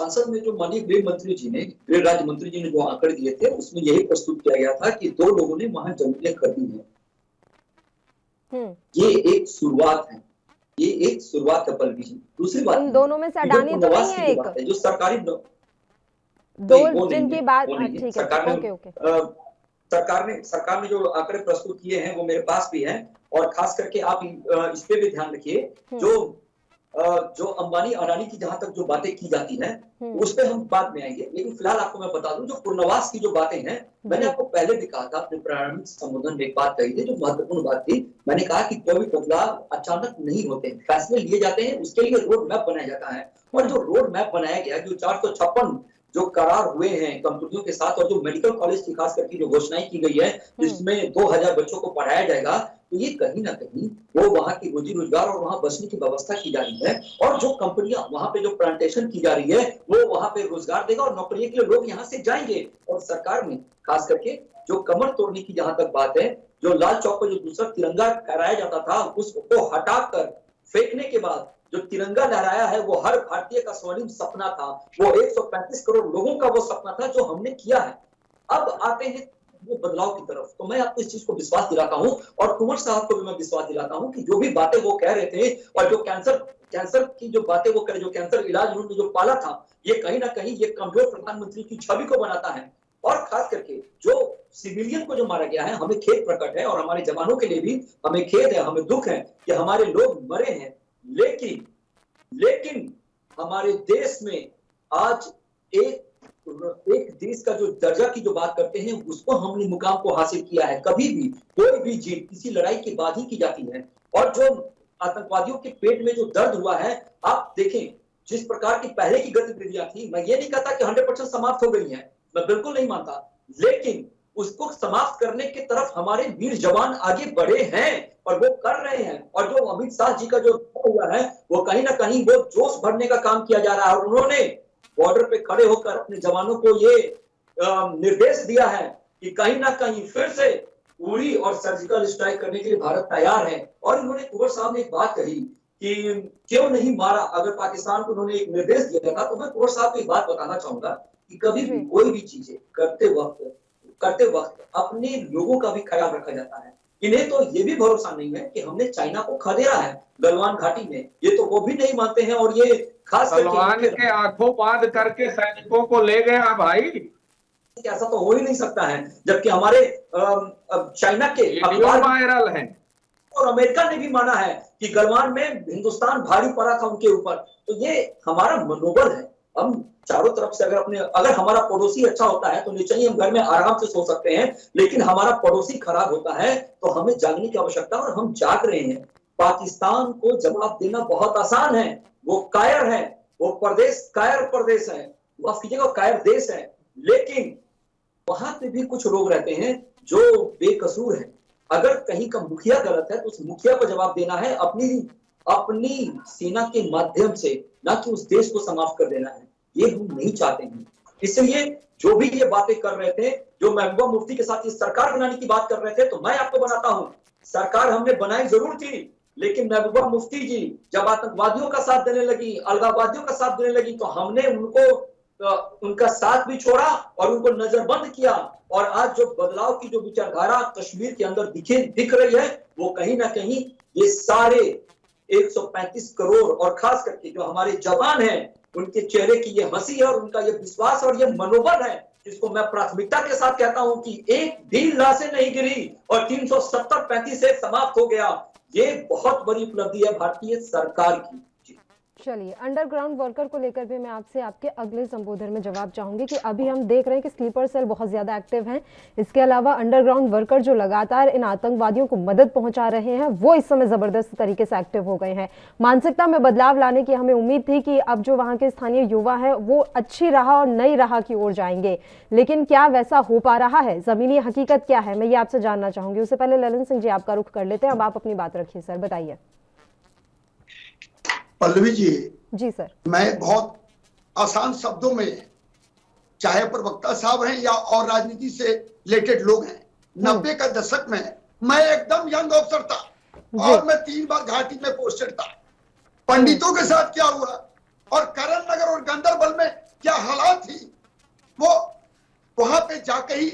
संसद में जो माननीय गृह मंत्री जी ने, गृह राज्य मंत्री जी ने जो आंकड़े दिए थे, उसमें यही प्रस्तुत किया गया था कि 2 लोगों ने वहां जंगलें खरीदी हैं। ये एक शुरुआत है, ये एक शुरुआत है पल्लवी जी। दूसरी बात, इन दोनों में से अडानी तो नहीं है एक जो सरकारी दो जिनकी बात, ठीक है, सरकार ने जो आंकड़े प्रस्तुत किए हैं वो मेरे पास भी हैं। और खास करके आप इस पे भी ध्यान रखिए, जो अंबानी अडानी की जहां तक जो बातें की जाती हैं उस पे हम बाद में आएंगे। लेकिन फिलहाल आपको मैं बता दूं, जो पुनर्वास की जो बातें हैं, मैंने आपको पहले भी कहा था, अपने प्रारंभिक संबोधन में एक बात कही थी जो महत्वपूर्ण बात थी। मैंने कहा कि कोई भी बदलाव अचानक नहीं होते हैं, फैसले लिए जाते हैं, उसके लिए रोड मैप बनाया जाता है। और जो रोड मैप बनाया गया, जो 456 जो करार हुए हैं कंपनियों के साथ, और जो मेडिकल कॉलेज की खास करके जो घोषणाएं की गई है जिसमें 2000 बच्चों को पढ़ाया जाएगा, तो ये कहीं ना कहीं वो वहां की रोजी रोजगार और वहां बसने की व्यवस्था की जा रही है। और जो कंपनियां वहां पे जो प्लांटेशन की जा रही है वो वहां पे रोजगार देगा और नौकरियों के लिए लोग यहाँ से जाएंगे। और सरकार ने खास करके जो कमर तोड़ने की जहां तक बात है, जो लाल चौक पर जो दूसरा तिरंगा फहराया जाता था उसको हटाकर फेंकने के बाद जो तिरंगा लहराया है वो हर भारतीय का स्वर्णिम सपना था। वो 135 करोड़ लोगों का वो सपना था जो हमने किया है। अब आते हैं वो बदलाव की तरफ। तो मैं आपको इस चीज को विश्वास दिलाता हूं और कुंवर साहब को भी मैं विश्वास दिलाता हूं कि जो भी बातें वो कह रहे थे और जो कैंसर की जो बातें वो करे, जो कैंसर इलाज उन्होंने जो पाला था, ये कहीं ना कहीं ये कमजोर प्रधानमंत्री की छवि को बनाता है। और खास करके जो सिविलियन को जो मारा गया है, हमें खेद प्रकट है और हमारे जवानों के लिए भी हमें खेद है, हमें दुख है कि हमारे लोग मरे हैं। लेकिन हमारे देश में आज एक देश का जो दर्जा की जो बात करते हैं उसको हमने मुकाम को हासिल किया है। कभी भी कोई भी जीत किसी लड़ाई के बाद ही की जाती है। और जो आतंकवादियों के पेट में जो दर्द हुआ है, आप देखें जिस प्रकार की पहले की गतिविधियां थी, मैं ये नहीं कहता कि 100% समाप्त हो गई है, मैं बिल्कुल नहीं मानता, लेकिन उसको समाप्त करने की तरफ हमारे वीर जवान आगे बढ़े हैं और वो कर रहे हैं। और जो अमित शाह जी का जो हुआ है वो कहीं ना कहीं वो जोश भरने का काम किया जा रहा है। और उन्होंने बॉर्डर पे खड़े होकर अपने जवानों को ये निर्देश दिया है कि कहीं ना कहीं फिर से उरी और सर्जिकल स्ट्राइक करने के लिए भारत तैयार है। और उन्होंने कुंवर साहब ने एक बात कही कि क्यों नहीं मारा, अगर पाकिस्तान को उन्होंने एक निर्देश दिया था। तो मैं कुंवर साहब को एक बात बताना चाहूंगा कि कभी भी कोई भी चीजें करते वक्त अपने लोगों का भी ख्याल रखा जाता है। इन्हें तो ये भी भरोसा नहीं है कि हमने चाइना को खदेड़ा है गलवान घाटी में, ये तो वो भी नहीं मानते हैं। और ये खास गलवान के आंखों बांध करके सैनिकों को ले गया भाई, ऐसा तो हो ही नहीं सकता है। जबकि हमारे चाइना के अखबार वायरल हैं और अमेरिका ने भी माना है कि गलवान में हिंदुस्तान भारी पड़ा था उनके ऊपर। तो ये हमारा मनोबल है। हम चारों तरफ से अगर हमारा पड़ोसी अच्छा होता है तो निश्चय ही हम घर में आराम से सो सकते हैं, लेकिन हमारा पड़ोसी खराब होता है तो हमें जागने की आवश्यकता और हम जाग रहे हैं। पाकिस्तान को जवाब देना बहुत आसान है, वो कायर है, वो कायर प्रदेश है, वह फीजिएगा कायर देश है। लेकिन वहां पे भी कुछ लोग रहते हैं जो बेकसूर है। अगर कहीं का मुखिया गलत है तो उस मुखिया को जवाब देना है, अपनी अपनी सेना के माध्यम से, ना कि उस देश को समाप्त कर देना है, ये हम नहीं चाहते हैं। इसलिए जो भी ये बातें कर रहे थे, जो महबूबा मुफ्ती के साथ ये सरकार बनाने की बात कर रहे थे, तो मैं आपको बताता हूं, सरकार हमने बनाई जरूर थी, लेकिन महबूबा मुफ्ती जी जब आतंकवादियों का साथ देने लगी, अलगाववादियों का साथ देने लगी, तो हमने उनका साथ भी छोड़ा और उनको नजरबंद किया। और आज जो बदलाव की जो विचारधारा कश्मीर के अंदर दिख रही है, वो कहीं ना कहीं ये सारे 135 करोड़ और खास करके जो हमारे जवान हैं, उनके चेहरे की ये हंसी है और उनका ये विश्वास और ये मनोबल है, जिसको मैं प्राथमिकता के साथ कहता हूं कि एक भी लाशें नहीं गिरी और 370-35 से समाप्त हो गया। ये बहुत बड़ी उपलब्धि है भारतीय सरकार की। चलिए, अंडरग्राउंड वर्कर को लेकर भी मैं आपसे आपके अगले संबोधन में जवाब चाहूंगी कि अभी हम देख रहे हैं कि स्लीपर सेल बहुत ज्यादा एक्टिव हैं। इसके अलावा अंडरग्राउंड वर्कर जो लगातार इन आतंकवादियों को मदद पहुंचा रहे हैं, वो इस समय जबरदस्त तरीके से एक्टिव हो गए हैं। मानसिकता में बदलाव लाने की हमें उम्मीद थी कि अब जो वहां के स्थानीय युवा है वो अच्छी राह और नई राह की ओर जाएंगे, लेकिन क्या वैसा हो पा रहा है? जमीनी हकीकत क्या है, मैं ये आपसे जानना चाहूंगी। उससे पहले ललन सिंह जी आपका रुख कर लेते हैं। अब आप अपनी बात रखिए सर, बताइए। पल्लवी जी सर, मैं बहुत आसान शब्दों में, चाहे प्रवक्ता साहब हैं या और राजनीति से रिलेटेड लोग हैं, 90 का दशक में मैं एकदम यंग ऑफिसर था और मैं 3 बार घाटी में पोस्टेड था। पंडितों के साथ क्या हुआ और करण नगर और गंदरबल में क्या हालात थी, वो वहां पे जाके ही,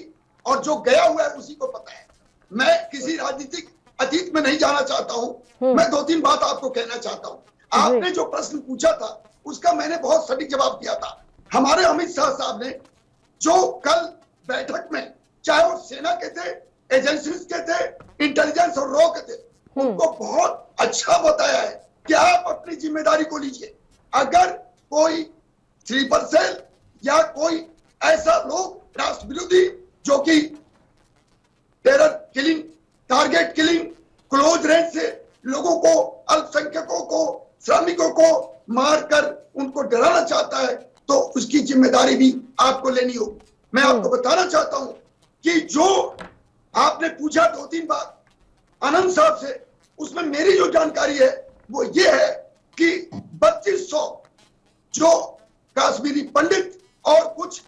और जो गया हुआ है उसी को पता है। मैं किसी राजनीतिक अतीत में नहीं जाना चाहता हूं। मैं 2-3 बात आपको कहना चाहता हूं। आपने जो प्रश्न पूछा था उसका मैंने बहुत सटीक जवाब दिया था। हमारे अमित शाह साहब ने जो कल बैठक में, चाहे वो सेना के थे, एजेंसीज के थे, इंटेलिजेंस और रॉ के थे, उनको बहुत अच्छा बताया है कि आप अपनी जिम्मेदारी को लीजिए। अगर कोई स्लीपर सेल या कोई ऐसा लोग राष्ट्र विरोधी जो कि terror killing, target killing, close range से लोगों को, अल्पसंख्यकों को, श्रमिकों को मारकर उनको डराना चाहता है, तो उसकी जिम्मेदारी भी आपको लेनी होगी। मैं आपको बताना चाहता हूं कि जो आपने पूछा 2-3 बार आनंद साहब से, उसमें मेरी जो जानकारी है वो ये है कि 3200 जो कश्मीरी पंडित और कुछ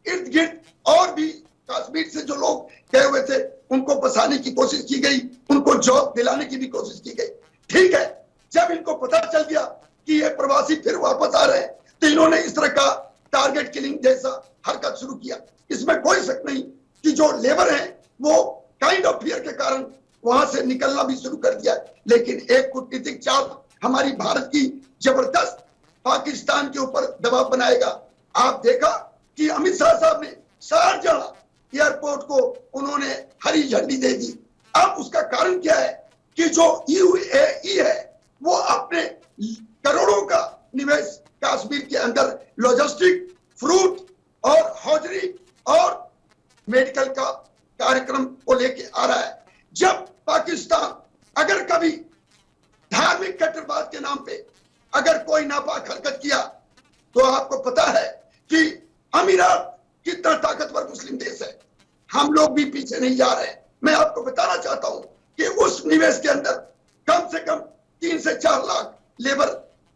इर्द गिर्द और भी कश्मीर से जो लोग गए हुए थे, उनको बसाने की कोशिश की गई, उनको जॉब दिलाने की भी कोशिश की गई। ठीक है, जब इनको पता चल गया कि ये प्रवासी फिर वापस आ रहे हैं, तो इन्होंने इस तरह का टारगेट किलिंग जैसा हरकत शुरू किया। इसमें कोई शक नहीं कि जो लेबर हैं वो काइंड ऑफ फियर के कारण वहां से निकलना भी शुरू कर दिया। लेकिन एक कूटनीतिक चाल हमारी भारत की जबरदस्त पाकिस्तान के ऊपर दबाव बनाएगा। आप देखा कि अमित शाह साहब ने शारजाह एयरपोर्ट को उन्होंने हरी झंडी दे दी। अब उसका कारण क्या है कि जो UAE है वो अपने करोड़ों का निवेश कश्मीर के अंदर लॉजिस्टिक, फ्रूट और हौजरी और मेडिकल का कार्यक्रम को लेके आ रहा है। जब पाकिस्तान अगर कभी धार्मिक कट्टरवाद के नाम पे अगर कोई नापाक हरकत किया, तो आपको पता है कि अमीरात कितना ताकतवर मुस्लिम देश है, हम लोग भी पीछे नहीं जा रहे। मैं आपको बताना चाहता हूं कि उस निवेश के अंदर कम से कम 3 से 4 लाख लेबर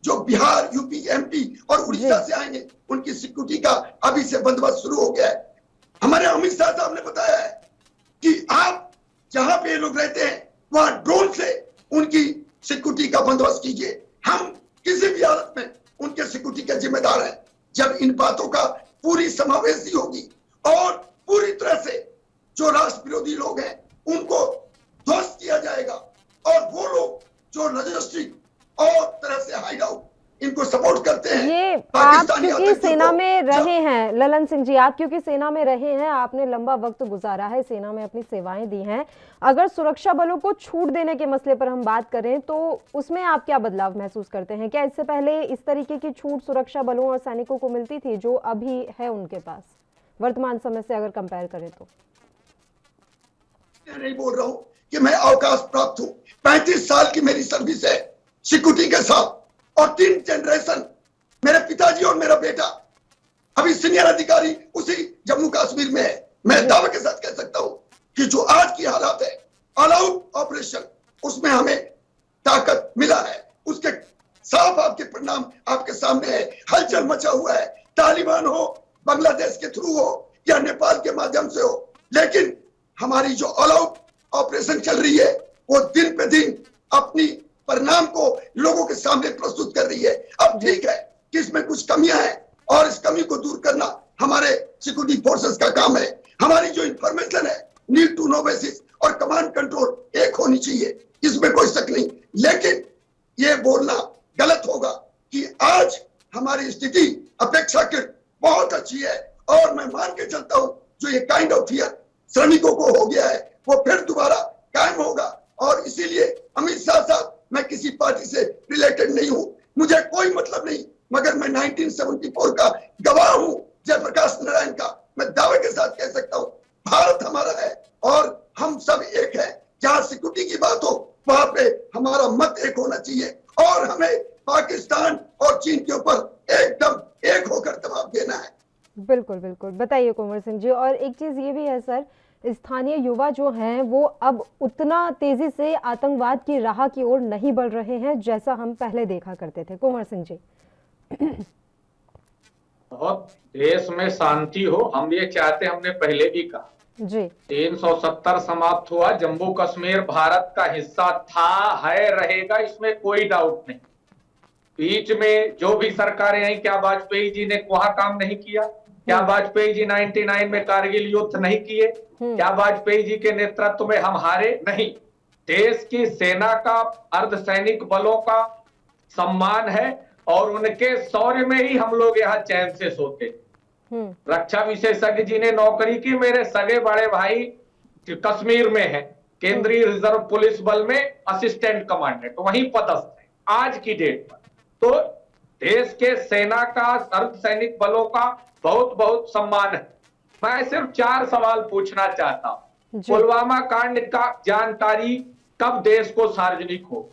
जो बिहार, यूपी, MP और उड़ीसा से आएंगे, उनकी सिक्योरिटी का अभी से बंदोबस्त शुरू हो गया है। हमारे अमित शाह साहब ने बताया है कि आप जहां पे लोग रहते हैं वहां ड्रोन से उनकी सिक्योरिटी का बंदोबस्त कीजिए। हम किसी भी हालत में उनके सिक्योरिटी के जिम्मेदार हैं। जब इन बातों का पूरी समावेशी होगी और पूरी तरह से जो राष्ट्र विरोधी लोग हैं उनको ध्वस्त किया जाएगा, और वो लोग जो लॉजिस्टिक और तरह से हाइड आउट इनको सपोर्ट करते हैं। ये आप क्योंकि सेना में रहे हैं ललन सिंह जी, आप क्योंकि सेना में रहे हैं, आपने लंबा वक्त गुजारा है, सेना में अपनी सेवाएं दी हैं। अगर सुरक्षा बलों को छूट देने के मसले पर हम बात करें तो उसमें आप क्या बदलाव महसूस करते हैं? क्या इससे पहले इस तरीके की छूट सुरक्षा बलों और सैनिकों को मिलती थी जो अभी है उनके पास, वर्तमान समय से अगर कंपेयर करें तो? नहीं बोल रहा हूं कि मैं अवकाश प्राप्त हूं। 35 साल की मेरी सर्विस है सिक्योरिटी के साथ, और 3 जनरेशन, मेरे पिताजी और मेरा बेटा अभी सीनियर अधिकारी उसी जम्मू कश्मीर में है। मैं दावे के साथ कह सकता हूं कि जो आज की हालात है, ऑल आउट ऑपरेशन, उसमें हमें ताकत मिला है, साफ आपके परिणाम आपके सामने है। हलचल मचा हुआ है, तालिबान हो, बांग्लादेश के थ्रू हो या नेपाल के माध्यम से हो, लेकिन हमारी जो ऑल आउट ऑपरेशन चल रही है वो दिन पे दिन अपनी परिणाम को लोगों के सामने प्रस्तुत कर रही है। अब ठीक है कि इसमें कुछ कमियां हैं और इस कमी को दूर करना हमारे सिक्योरिटी फोर्सेस का काम है। हमारी जो इंफॉर्मेशन है नीड टू नो बेसिस और कमांड कंट्रोल एक होनी चाहिए, इसमें कोई शक नहीं। लेकिन ये बोलना गलत होगा कि आज हमारी स्थिति अपेक्षाकृत बहुत अच्छी है और मैं मान के चलता हूं जो ये काइंड ऑफ फियर श्रमिकों को हो गया है वो फिर दोबारा कायम होगा। और इसीलिए अमित शाह साहब, मैं किसी पार्टी से रिलेटेड नहीं हूं, मुझे कोई मतलब नहीं, मगर मैं 1974 का गवाह हूं, जयप्रकाश नारायण का। मैं दावे के साथ कह सकता हूं भारत हमारा है और हम सब एक हैं। जहां सिक्योरिटी की बात हो वहां पे हमारा मत एक होना चाहिए और हमें पाकिस्तान और चीन के ऊपर एकदम एक होकर दबाव देना है। बिल्कुल बिल्कुल, बताइए कुंवर सिंह जी। और एक चीज ये भी है सर, स्थानीय युवा जो हैं वो अब उतना तेजी से आतंकवाद की राह की ओर नहीं बढ़ रहे हैं जैसा हम पहले देखा करते थे। कुंवर सिंह जी। बहुत देश में शांति हो, हम ये चाहते, हमने पहले भी कहा जी। 370 समाप्त हुआ, जम्मू कश्मीर भारत का हिस्सा था, है, रहेगा, इसमें कोई डाउट नहीं। बीच में जो भी सरकारें आई, क्या वाजपेयी जी ने वहां काम नहीं किया? क्या वाजपेयी जी 99 में कारगिल युद्ध नहीं किए? क्या वाजपेयी जी के नेतृत्व में हम हारे नहीं? देश की सेना का, अर्धसैनिक बलों का सम्मान है और उनके शौर्य में ही हम लोग यहाँ चैन से सोते। रक्षा विशेषज्ञ जी ने नौकरी की, मेरे सगे बड़े भाई कश्मीर में है, केंद्रीय रिजर्व पुलिस बल में असिस्टेंट कमांडेंट, वहीं पदस्थ है आज की डेट पर। तो देश के सेना का, अर्धसैनिक बलों का बहुत बहुत सम्मान है। मैं सिर्फ 4 सवाल पूछना चाहता हूं। पुलवामा कांड का जानकारी कब देश को सार्वजनिक हो?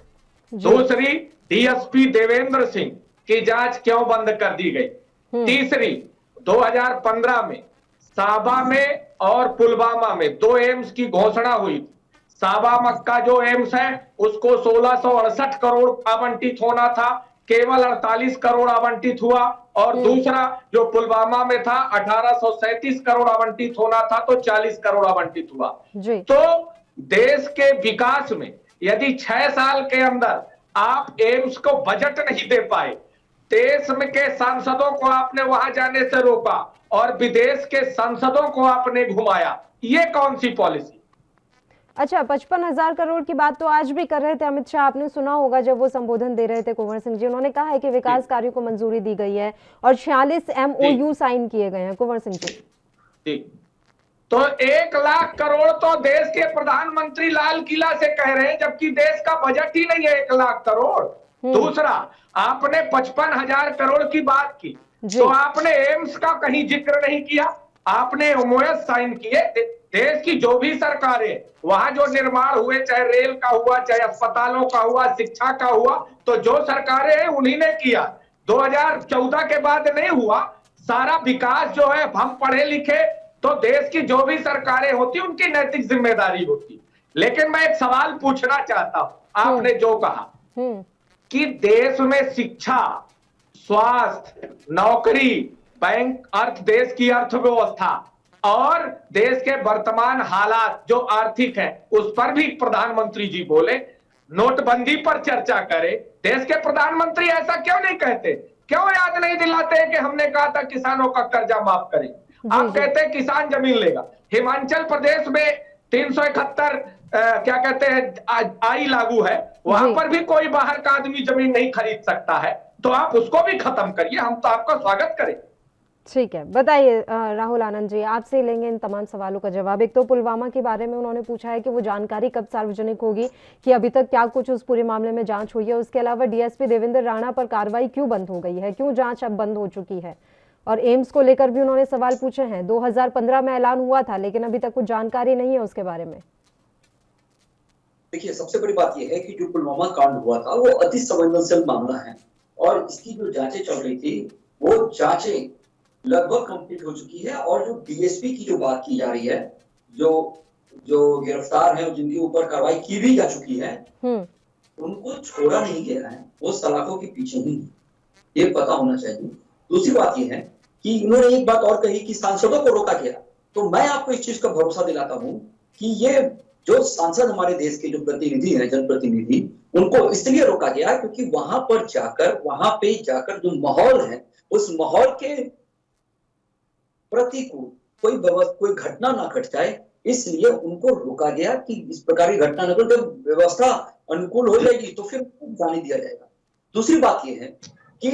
दूसरी, डीएसपी देवेंद्र सिंह की जांच क्यों बंद कर दी गई? तीसरी, 2015 में साबा में और पुलवामा में 2 एम्स की घोषणा हुई थी। साबा मक्का जो एम्स है उसको 1668 करोड़ आवंटित होना था, केवल 48 करोड़ आवंटित हुआ। और दूसरा जो पुलवामा में था 1837 करोड़ आवंटित होना था, तो 40 करोड़ आवंटित हुआ। तो देश के विकास में यदि 6 साल के अंदर आप एम्स को बजट नहीं दे पाए, देश में के सांसदों को आपने वहां जाने से रोका और विदेश के सांसदों को आपने घुमाया, ये कौन सी पॉलिसी? अच्छा, 55,000 करोड़ की बात तो आज भी कर रहे थे अमित शाह, आपने सुना होगा जब वो संबोधन दे रहे थे कुंवर सिंह जी। उन्होंने कहा है कि विकास कार्यों को मंजूरी दी गई है और 46 MOU साइन किए गए हैं। कुंवर सिंह जी, तो 1 लाख करोड़ तो देश के प्रधानमंत्री लाल किला से कह रहे हैं, जबकि देश का बजट ही नहीं है 1 लाख करोड़। दूसरा, आपने 55,000 करोड़ की बात की, तो आपने एम्स का कहीं जिक्र नहीं किया। आपने MOU साइन किए। देश की जो भी सरकारें वहां जो निर्माण हुए, चाहे रेल का हुआ, चाहे अस्पतालों का हुआ, शिक्षा का हुआ, तो जो सरकारें हैं उन्हीं ने किया। 2014 के बाद नहीं हुआ। सारा विकास जो है, हम पढ़े लिखे, तो देश की जो भी सरकारें होती उनकी नैतिक जिम्मेदारी होती। लेकिन मैं एक सवाल पूछना चाहता हूं, आपने जो कहा कि देश में शिक्षा, स्वास्थ्य, नौकरी, बैंक, देश की अर्थव्यवस्था और देश के वर्तमान हालात जो आर्थिक है उस पर भी प्रधानमंत्री जी बोले। नोटबंदी पर चर्चा करें, देश के प्रधानमंत्री ऐसा क्यों नहीं कहते? क्यों याद नहीं दिलाते हैं कि हमने कहा था किसानों का कर्जा माफ करें? आप कहते हैं किसान जमीन लेगा। हिमाचल प्रदेश में 371 क्या कहते हैं आई लागू है, वहां पर भी कोई बाहर का आदमी जमीन नहीं खरीद सकता है। तो आप उसको भी खत्म करिए, हम तो आपका स्वागत करें। ठीक है, बताइए राहुल आनंद जी, आपसे लेंगे इन तमाम सवालों का जवाब। एक तो पुलवामा के बारे में उन्होंने पूछा है कि वो जानकारी कब सार्वजनिक होगी, कि अभी तक क्या कुछ उस पूरे मामले में जांच हुई है। उसके अलावा डीएसपी देवेंद्र राणा पर कार्रवाई क्यों बंद हो गई है, क्यों जांच अब बंद हो चुकी है? और एम्स को लेकर भी उन्होंने सवाल पूछे हैं। 2015 में ऐलान हुआ था लेकिन अभी तक कुछ जानकारी नहीं है उसके बारे में। देखिए, सबसे बड़ी बात यह है कि जो पुलवामा कांड हुआ था वो अति संवेदनशील मामला है और इसकी जो जांचें चल रही थी वो जांचें लगभग कंप्लीट हो चुकी है। और जो डीएसपी की जो बात की जा रही है, जो गिरफ्तार हैं, जिनके ऊपर कार्रवाई की भी जा चुकी है, उनको छोड़ा नहीं गया है, वो सलाखों के पीछे ही, ये पता होना चाहिए। दूसरी बात ये है कि इन्होंने एक बात और कही कि सांसदों को रोका गया, तो मैं आपको इस चीज का भरोसा दिलाता हूं कि ये जो सांसद हमारे देश के जो प्रतिनिधि हैं, जनप्रतिनिधि, उनको इसलिए रोका गया क्योंकि वहां पे जाकर जो माहौल है, उस माहौल के प्रतिकूल कोई घटना ना घट जाए, इसलिए उनको रोका गया कि इस प्रकार की घटना न घटे। जब व्यवस्था अनुकूल हो जाएगी तो फिर जाने दिया जाएगा। दूसरी बात यह है कि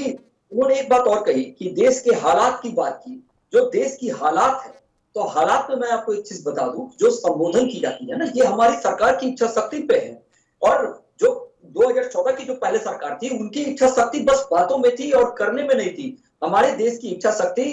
उन्होंने एक बात और कही कि देश के हालात की बात की। जो देश की हालात है, तो हालात में मैं आपको एक चीज बता दूं, जो संबोधन की जाती है ना, ये हमारी सरकार की इच्छा शक्ति पे है। और जो 2014 की जो पहले सरकार थी, उनकी इच्छा शक्ति बस बातों में थी और करने में नहीं थी। हमारे देश की इच्छा शक्ति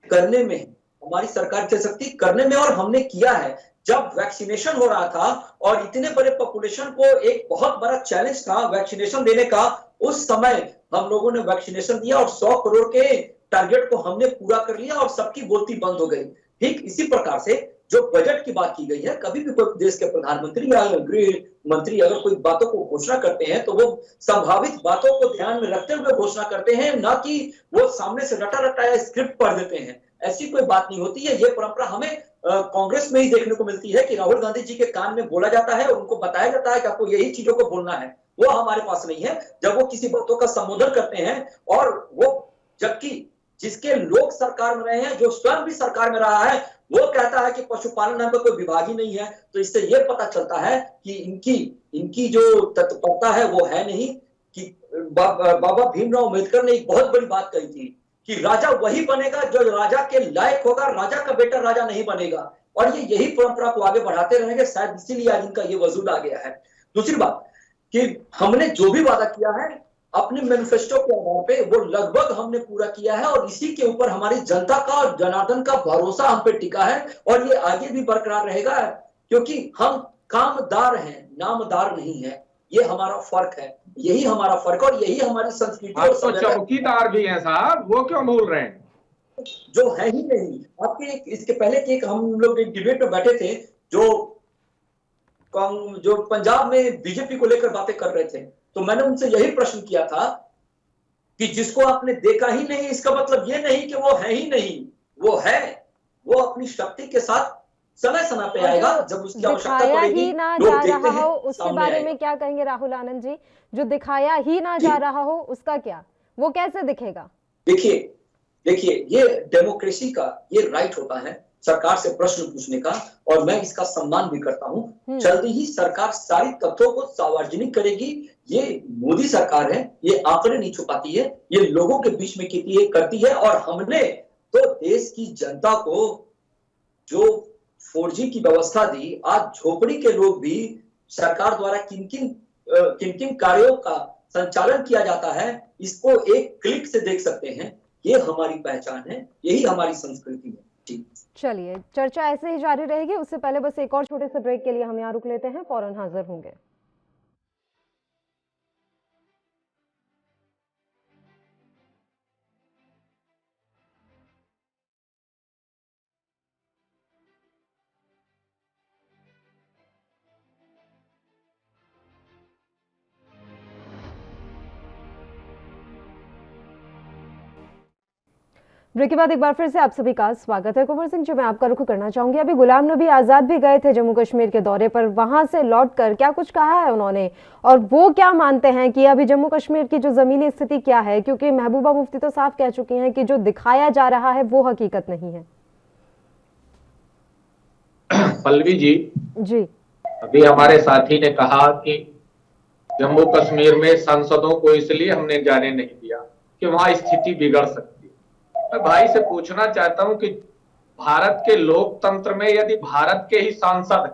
करने में है, हमारी सरकार की शक्ति करने में, और हमने किया है। जब वैक्सीनेशन हो रहा था और इतने बड़े पॉपुलेशन को एक बहुत बड़ा चैलेंज था वैक्सीनेशन देने का, उस समय हम लोगों ने वैक्सीनेशन दिया और 100 करोड़ के टारगेट को हमने पूरा कर लिया और सबकी बोलती बंद हो गई। ठीक इसी प्रकार से जो बजट की बात की गई है, कभी भी कोई देश के प्रधानमंत्री या गृह मंत्री अगर कोई बातों को घोषणा करते हैं तो वो संभावित बातों को ध्यान में रखते हुए घोषणा करते हैं, ना कि वो सामने से रटा रटाया स्क्रिप्ट पढ़ देते हैं। ऐसी कोई बात नहीं होती है। ये परंपरा हमें कांग्रेस में ही देखने को मिलती है कि राहुल गांधी जी के कान में बोला जाता है, उनको बताया जाता है कि आपको यही चीजों को बोलना है। वो हमारे पास नहीं है। जब वो किसी बातों का संबोधन करते हैं, और वो जबकि जिसके लोग सरकार में रहे हैं, जो स्वयं भी सरकार में रहा है, वो कहता है कि पशुपालन नाम का कोई विभाग ही नहीं है, तो इससे ये पता चलता है कि इनकी जो तत्परता है वो है नहीं। कि बाबा भीमराव अम्बेडकर ने एक बहुत बड़ी बात कही थी कि राजा वही बनेगा जो राजा के लायक होगा, राजा का बेटा राजा नहीं बनेगा। और ये यही परंपरा को आगे बढ़ाते रहेंगे, शायद इसीलिए आज इनका ये वजूद आ गया है। दूसरी बात कि हमने जो भी वादा किया है अपने मैनिफेस्टो के आधार पे, वो लगभग हमने पूरा किया है, और इसी के ऊपर हमारी जनता का और जनार्दन का भरोसा हम पे टिका है, और ये आगे भी बरकरार रहेगा, क्योंकि हम कामदार हैं, नामदार नहीं है। ये हमारा फर्क है, यही हमारा फर्क, और यही हमारी संस्कृति और तो चौकीदार भी हैं साहब, वो क्यों बोल रहे हैं? जो है ही नहीं। आपके इसके पहले कि हम लोग एक डिबेट में बैठे थे, जो पंजाब में बीजेपी को लेकर बातें कर रहे थे, तो मैंने उनसे यही प्रश्न किया था कि जिसको आपने देखा ही नहीं, इसका मतलब ये नहीं कि वो है ही नहीं, वो है। वो अपनी शक्ति के साथ समय पे आएगा, जब उसकी आवश्यकता पड़ेगी। ही ना जा रहा हो उसके बारे में क्या कहेंगे राहुल आनंद जी? जो दिखाया ही ना जा रहा हो उसका क्या, वो कैसे दिखेगा? देखिए ये डेमोक्रेसी का ये राइट होता है सरकार से प्रश्न पूछने का, और मैं इसका सम्मान भी करता हूं। जल्दी ही सरकार सारी तथ्यों को सार्वजनिक करेगी। ये मोदी सरकार है, ये आंकड़े नहीं छुपाती है, ये लोगों के बीच में करती है। और हमने तो देश की जनता को जो 4G की व्यवस्था दी, आज झोपड़ी के लोग भी सरकार द्वारा किन किन कार्यों का संचालन किया जाता है, इसको एक क्लिक से देख सकते हैं। ये हमारी पहचान है, यही हमारी संस्कृति है। चलिए, चर्चा ऐसे ही जारी रहेगी। उससे पहले बस एक और छोटे से ब्रेक के लिए हम यहाँ रुक लेते हैं, फौरन हाजिर होंगे। ब्रेक के बाद एक बार फिर से आप सभी का स्वागत है। कुंवर सिंह जी, मैं आपका रुख करना चाहूंगी। अभी गुलाम नबी आजाद भी गए थे जम्मू कश्मीर के दौरे पर, वहां से लौटकर क्या कुछ कहा है उन्होंने, और वो क्या मानते हैं कि अभी जम्मू कश्मीर की जो जमीनी स्थिति क्या है? क्योंकि महबूबा मुफ्ती तो साफ कह चुकी हैं कि जो दिखाया जा रहा है वो हकीकत नहीं है। पल्लवी जी, अभी हमारे साथी ने कहा कि जम्मू कश्मीर में सांसदों को इसलिए हमने जाने नहीं दिया कि वहां स्थिति बिगड़ सकती। मैं भाई से पूछना चाहता हूं कि भारत के लोकतंत्र में यदि भारत के ही सांसद,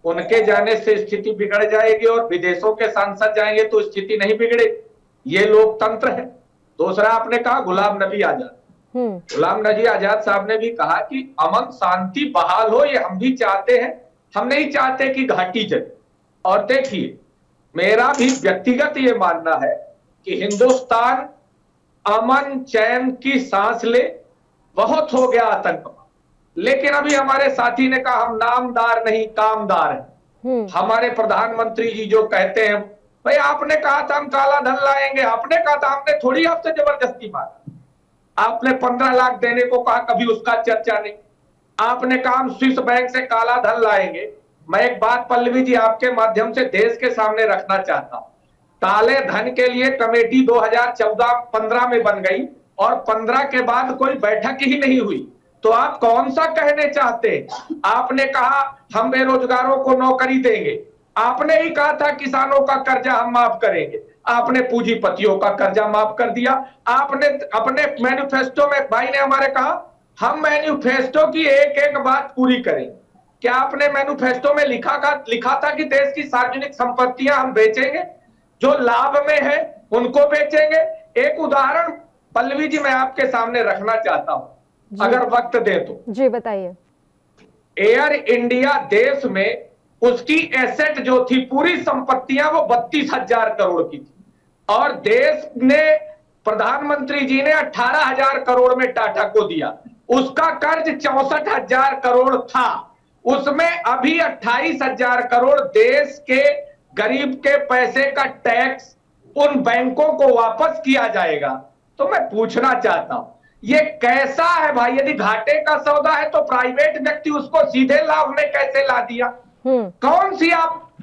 उनके जाने से स्थिति बिगड़ जाएगी और विदेशों के सांसद जाएंगे तो स्थिति नहीं बिगड़ेगी। ये लोकतंत्र है। दूसरा, आपने कहा गुलाम नबी आजाद, गुलाम नबी आजाद साहब ने भी कहा कि अमन शांति बहाल हो, ये हम भी चाहते हैं। हम नहीं चाहते कि घाटी चले। और देखिए, मेरा भी व्यक्तिगत ये मानना है कि हिंदुस्तान अमन चैन की सांस ले, बहुत हो गया आतंकवाद। लेकिन अभी हमारे साथी ने कहा हम नामदार नहीं कामदार हैं। हमारे प्रधानमंत्री जी जो कहते हैं भाई आपने कहा था हम काला धन लाएंगे, आपने कहा था, हमने थोड़ी आपसे जबरदस्ती मांगा। आपने 15 लाख देने को कहा, कभी उसका चर्चा नहीं। आपने कहा हम स्विस बैंक से काला धन लाएंगे। मैं एक बात पल्लवी जी आपके माध्यम से देश के सामने रखना चाहता हूं, काले धन के लिए कमेटी 2014-15 में बन गई और 15 के बाद कोई बैठक ही नहीं हुई। तो आप कौन सा कहने चाहते हैं? आपने कहा हम बेरोजगारों को नौकरी देंगे, आपने ही कहा था किसानों का कर्जा हम माफ करेंगे, आपने पूंजीपतियों का कर्जा माफ कर दिया। आपने अपने मैनिफेस्टो में, भाई ने हमारे कहा हम मैनिफेस्टो की एक एक बात पूरी करेंगे। क्या आपने मैनिफेस्टो में लिखा था कि देश की सार्वजनिक संपत्तियां हम बेचेंगे, जो लाभ में है उनको बेचेंगे? एक उदाहरण पल्लवी जी मैं आपके सामने रखना चाहता हूं, अगर वक्त दे तो। जी बताइए। एयर इंडिया देश में उसकी एसेट जो थी, पूरी संपत्तियां, वो 32,000 करोड़ की थी और देश ने, प्रधानमंत्री जी ने 18,000 करोड़ में टाटा को दिया। उसका कर्ज 64,000 करोड़ था, उसमें अभी 28,000 करोड़ देश के गरीब के पैसे का टैक्स उन बैंकों को वापस किया जाएगा। तो मैं पूछना चाहता हूं ये कैसा है भाई? यदि घाटे का सौदा है तो प्राइवेट व्यक्ति उसको सीधे लाभ में कैसे ला दिया? कौन सी आप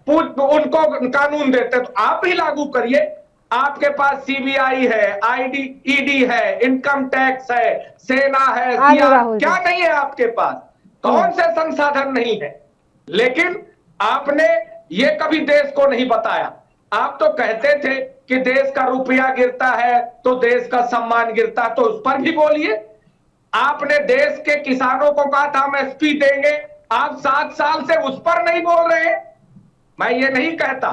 उनको कानून देते? तो आप ही लागू करिए। आपके पास सीबीआई है, ईडी है, इनकम टैक्स है, सेना है, क्या नहीं है आपके पास? कौन से संसाधन नहीं है? लेकिन आपने ये कभी देश को नहीं बताया। आप तो कहते थे कि देश का रुपया गिरता है तो देश का सम्मान गिरता, तो उस पर भी बोलिए। आपने देश के किसानों को कहा था हम एसपी देंगे, आप 7 साल से उस पर नहीं बोल रहे। मैं ये नहीं कहता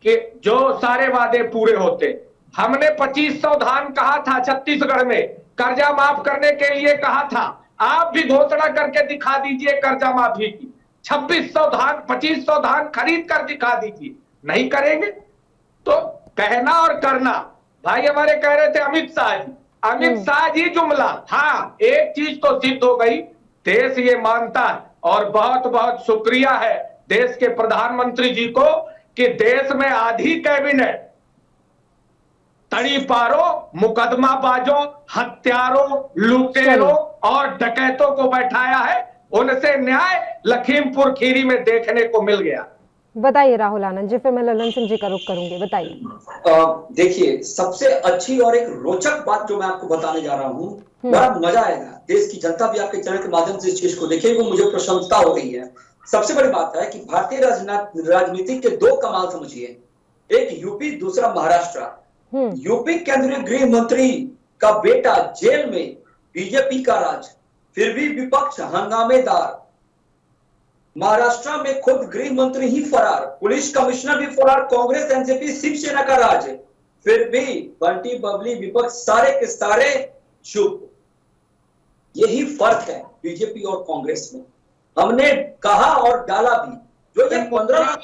कि जो सारे वादे पूरे होते। हमने 2500 धान कहा था छत्तीसगढ़ में, कर्जा माफ करने के लिए कहा था। आप भी घोषणा करके दिखा दीजिए कर्जा माफी की। 2500 धान खरीद कर दिखा दीजिए। नहीं करेंगे तो कहना और करना। भाई हमारे कह रहे थे अमित शाह जी जुमला। हाँ, एक चीज तो सिद्ध हो गई, देश ये मानता है और बहुत बहुत शुक्रिया है देश के प्रधानमंत्री जी को कि देश में आधी कैबिनेट तड़ीपारों, मुकदमाबाजों, हत्यारों, लुटेरों और डकैतों को बैठाया है। उनसे न्याय लखीमपुर खीरी में देखने को मिल गया। बताइए राहुल आनंद जी, फिर मैं ललन सिंह जी का रुख करूंगी। बताइए। देखिए, सबसे अच्छी और एक रोचक बात जो मैं आपको बताने जा रहा हूँ, बड़ा मजा आएगा। देश की जनता भी आपके चैनल के माध्यम से इस चीज को देखेगी, मुझे प्रसन्नता हो रही है। सबसे बड़ी बात है कि भारतीय राजनीति के 2 कमाल समझिए, एक यूपी, दूसरा महाराष्ट्र। यूपी केंद्रीय गृह मंत्री का बेटा जेल में, बीजेपी का राज, फिर भी विपक्ष हंगामेदार। महाराष्ट्र में खुद गृह मंत्री ही फरार, पुलिस कमिश्नर भी फरार, कांग्रेस, एनसीपी, शिवसेना का राज है, फिर भी बंटी बबली विपक्ष सारे के सारे चुप। यही फर्क है बीजेपी और कांग्रेस में। हमने कहा और डाला भी, जो ये 15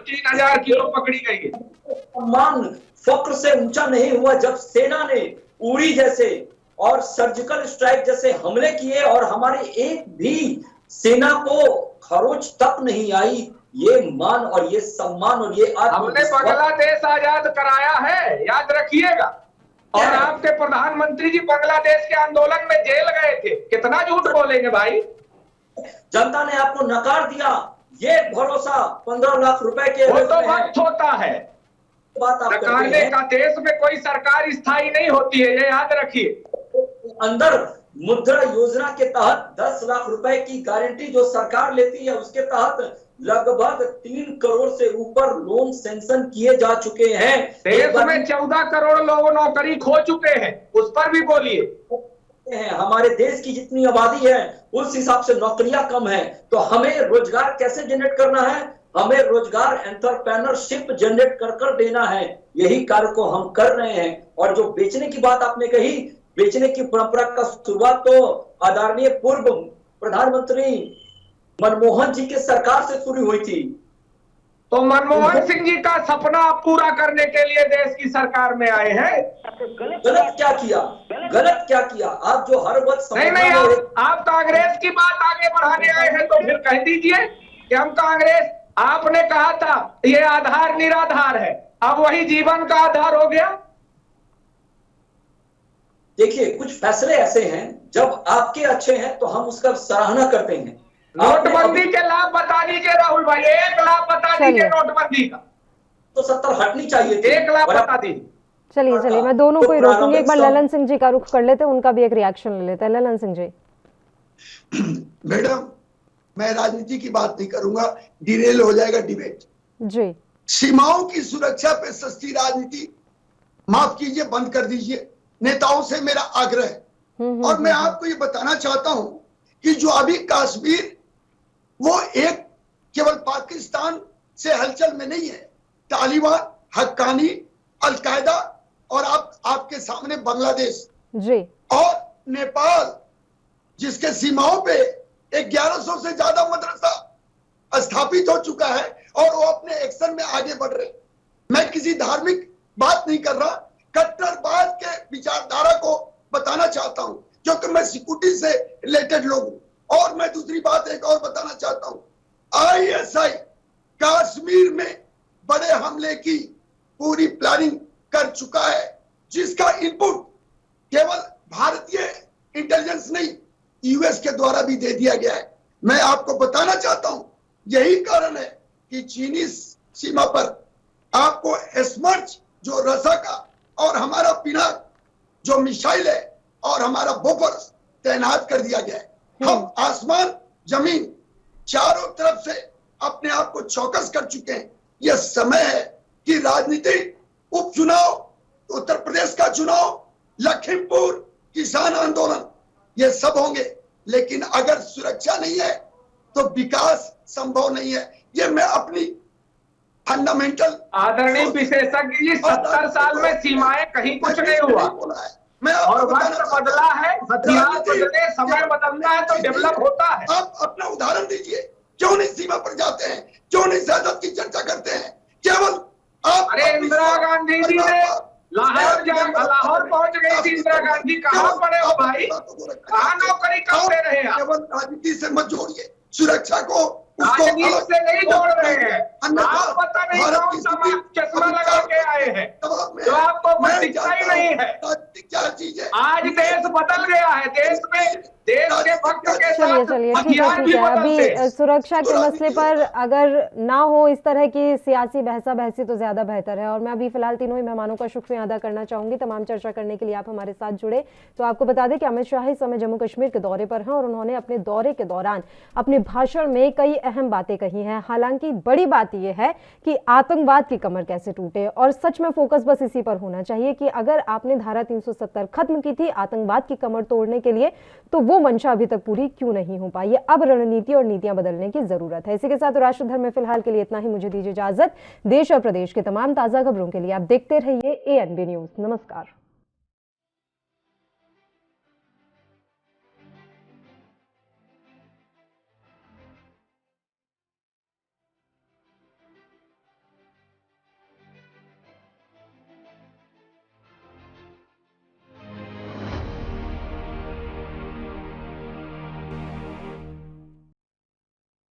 3000 किलो पकड़ी गई है। सम्मान फक्र से ऊंचा नहीं हुआ जब सेना ने उड़ी जैसे और सर्जिकल स्ट्राइक जैसे हमले किए और हमारे एक भी सेना को खरोच तक नहीं आई। ये मान और ये सम्मान और ये हमने बांग्लादेश आजाद कराया है, याद रखिएगा। और आपके प्रधानमंत्री जी बांग्लादेश के आंदोलन में जेल गए थे। कितना झूठ बोलेंगे भाई? जनता ने आपको नकार दिया। ये भरोसा 15 लाख रुपए के वो तो वक्त होता है बात आप नकारने का। देश में कोई सरकार स्थायी नहीं होती है, ये याद रखिए। अंदर मुद्रा योजना के तहत 10 लाख रुपए की गारंटी जो सरकार लेती है, उसके तहत लगभग 3 करोड़ से ऊपर लोन सैंक्शन किए जा चुके हैं। देश में 14 करोड़ लोग नौकरी खो चुके हैं, उस पर भी बोलिए। हमारे देश की जितनी आबादी है उस हिसाब से नौकरियां कम है, तो हमें रोजगार कैसे जनरेट करना है? हमें रोजगार एंटरप्रेन्योरशिप जनरेट कर देना है। यही कार्य को हम कर रहे हैं। और जो बेचने की बात आपने कही, बेचने की परंपरा का शुरुआत तो आदरणीय पूर्व प्रधानमंत्री मनमोहन जी के सरकार से शुरू हुई थी। तो मनमोहन सिंह जी का सपना पूरा करने के लिए देश की सरकार में आए हैं। गलत क्या किया? गलत क्या किया? आप जो हर वक्त नहीं, आप कांग्रेस की बात आगे बढ़ाने आए हैं तो फिर कह दीजिए कि हम कांग्रेस आपने कहा था ये आधार निराधार है, अब वही जीवन का आधार हो गया। देखिए, कुछ फैसले ऐसे हैं जब आपके अच्छे हैं तो हम उसका सराहना करते हैं। नोटबंदी के लाभ बता दीजिए राहुल भाई, एक लाभ बता दीजिए नोटबंदी का। तो 70 हटनी चाहिए थी, एक लाभ बता दीजिए। चलिए मैं दोनों को ही रोकूंगी, एक बार ललन सिंह जी का रुख कर लेते हैं, उनका भी एक रिएक्शन ले लेते हैं। ललन सिंह जी। मैडम, मैं राजनीति की बात नहीं करूंगा, डिरेल हो जाएगा डिबेट जी। सीमाओं की सुरक्षा पे सस्ती राजनीति माफ कीजिए, बंद कर दीजिए, नेताओं से मेरा आग्रह है। और मैं आपको ये बताना चाहता हूं कि जो अभी कश्मीर, वो एक केवल पाकिस्तान से हलचल में नहीं है, तालिबान, हक्कानी, अलकायदा और आपके सामने बांग्लादेश जी और नेपाल, जिसके सीमाओं पे 1100 से ज्यादा मदरसा स्थापित हो चुका है और वो अपने एक्शन में आगे बढ़ रहे। मैं किसी धार्मिक बात नहीं कर रहा, कट्टरवाद के विचारधारा को बताना चाहता हूं, क्योंकि मैं सिक्योरिटी से रिलेटेड लोग हूं। और मैं दूसरी बात एक और बताना चाहता हूं, आईएसआई कश्मीर में बड़े हमले की पूरी प्लानिंग कर चुका है, जिसका इनपुट केवल भारतीय इंटेलिजेंस नहीं, यूएस के द्वारा भी दे दिया गया है। मैं आपको बताना चाहता हूं, यही कारण है कि चीनी सीमा पर आपको एस्मर्च जो रसा का और हमारा पिनाक जो मिसाइल है और हमारा बोफर्स तैनात कर दिया गया है। हम आसमान जमीन चारों तरफ से अपने आप को चौकस कर चुके हैं। यह समय है कि राजनीतिक उपचुनाव, उत्तर प्रदेश का चुनाव, लखीमपुर किसान आंदोलन, ये सब होंगे, लेकिन अगर सुरक्षा नहीं है तो विकास संभव नहीं है। ये मैं अपनी फंडामेंटल आदरणीय विशेषज्ञ जी, 70 साल में सीमाएं कहीं कुछ नहीं हुआ, और वक्त बदला है, हथियार बदले, समय बदलना है तो डेवलप होता है। आप अपना उदाहरण दीजिए, क्यों नहीं सीमा पर जाते हैं, क्यों नहीं सियासत की चर्चा करते हैं? केवल आप, अरे इंदिरा गांधी जी ने लाहौर पहुंच गई थी इंदिरा गांधी, कहाँ पड़े हो भाई, कहाँ नौकरी करते रहे आप? केवल राजनीति से मत जोड़िए, सुरक्षा को राजनीति से नहीं जोड़ रहे हैं। आप पता नहीं कौन सा चश्मा लगा के आए हैं जो आपको कुछ दिखता ही नहीं है। क्या चीज है? आज देश बदल गया है, देश में देश के भक्त के साथ चलिए हथियार ठीक भी है। बदलते हैं। अभी सुरक्षा के मसले पर अगर ना हो इस तरह की सियासी बहसा बहसी तो ज्यादा बेहतर है। और मैं अभी फिलहाल तीनों ही मेहमानों का शुक्रिया अदा करना चाहूंगी तमाम चर्चा करने के लिए आप हमारे साथ जुड़े। तो आपको बता दें कि अमित शाह इस समय जम्मू कश्मीर के दौरे पर हैं और उन्होंने अपने दौरे के दौरान अपने भाषण में कई अहम बातें कही हैं। हालांकि बड़ी बात यह है कि आतंकवाद की कमर कैसे टूटे, और सच में फोकस बस इसी पर होना चाहिए कि अगर आपने धारा 370 खत्म की थी आतंकवाद की कमर तोड़ने के लिए, तो वो मंशा अभी तक पूरी क्यों नहीं हो पाई है। अब रणनीति और नीतियां बदलने की जरूरत है। इसी के साथ राष्ट्रधर्म में फिलहाल के लिए इतना ही। मुझे दीजिए इजाजत। देश और प्रदेश के तमाम ताजा खबरों के लिए आप देखते रहिए ANB न्यूज। नमस्कार।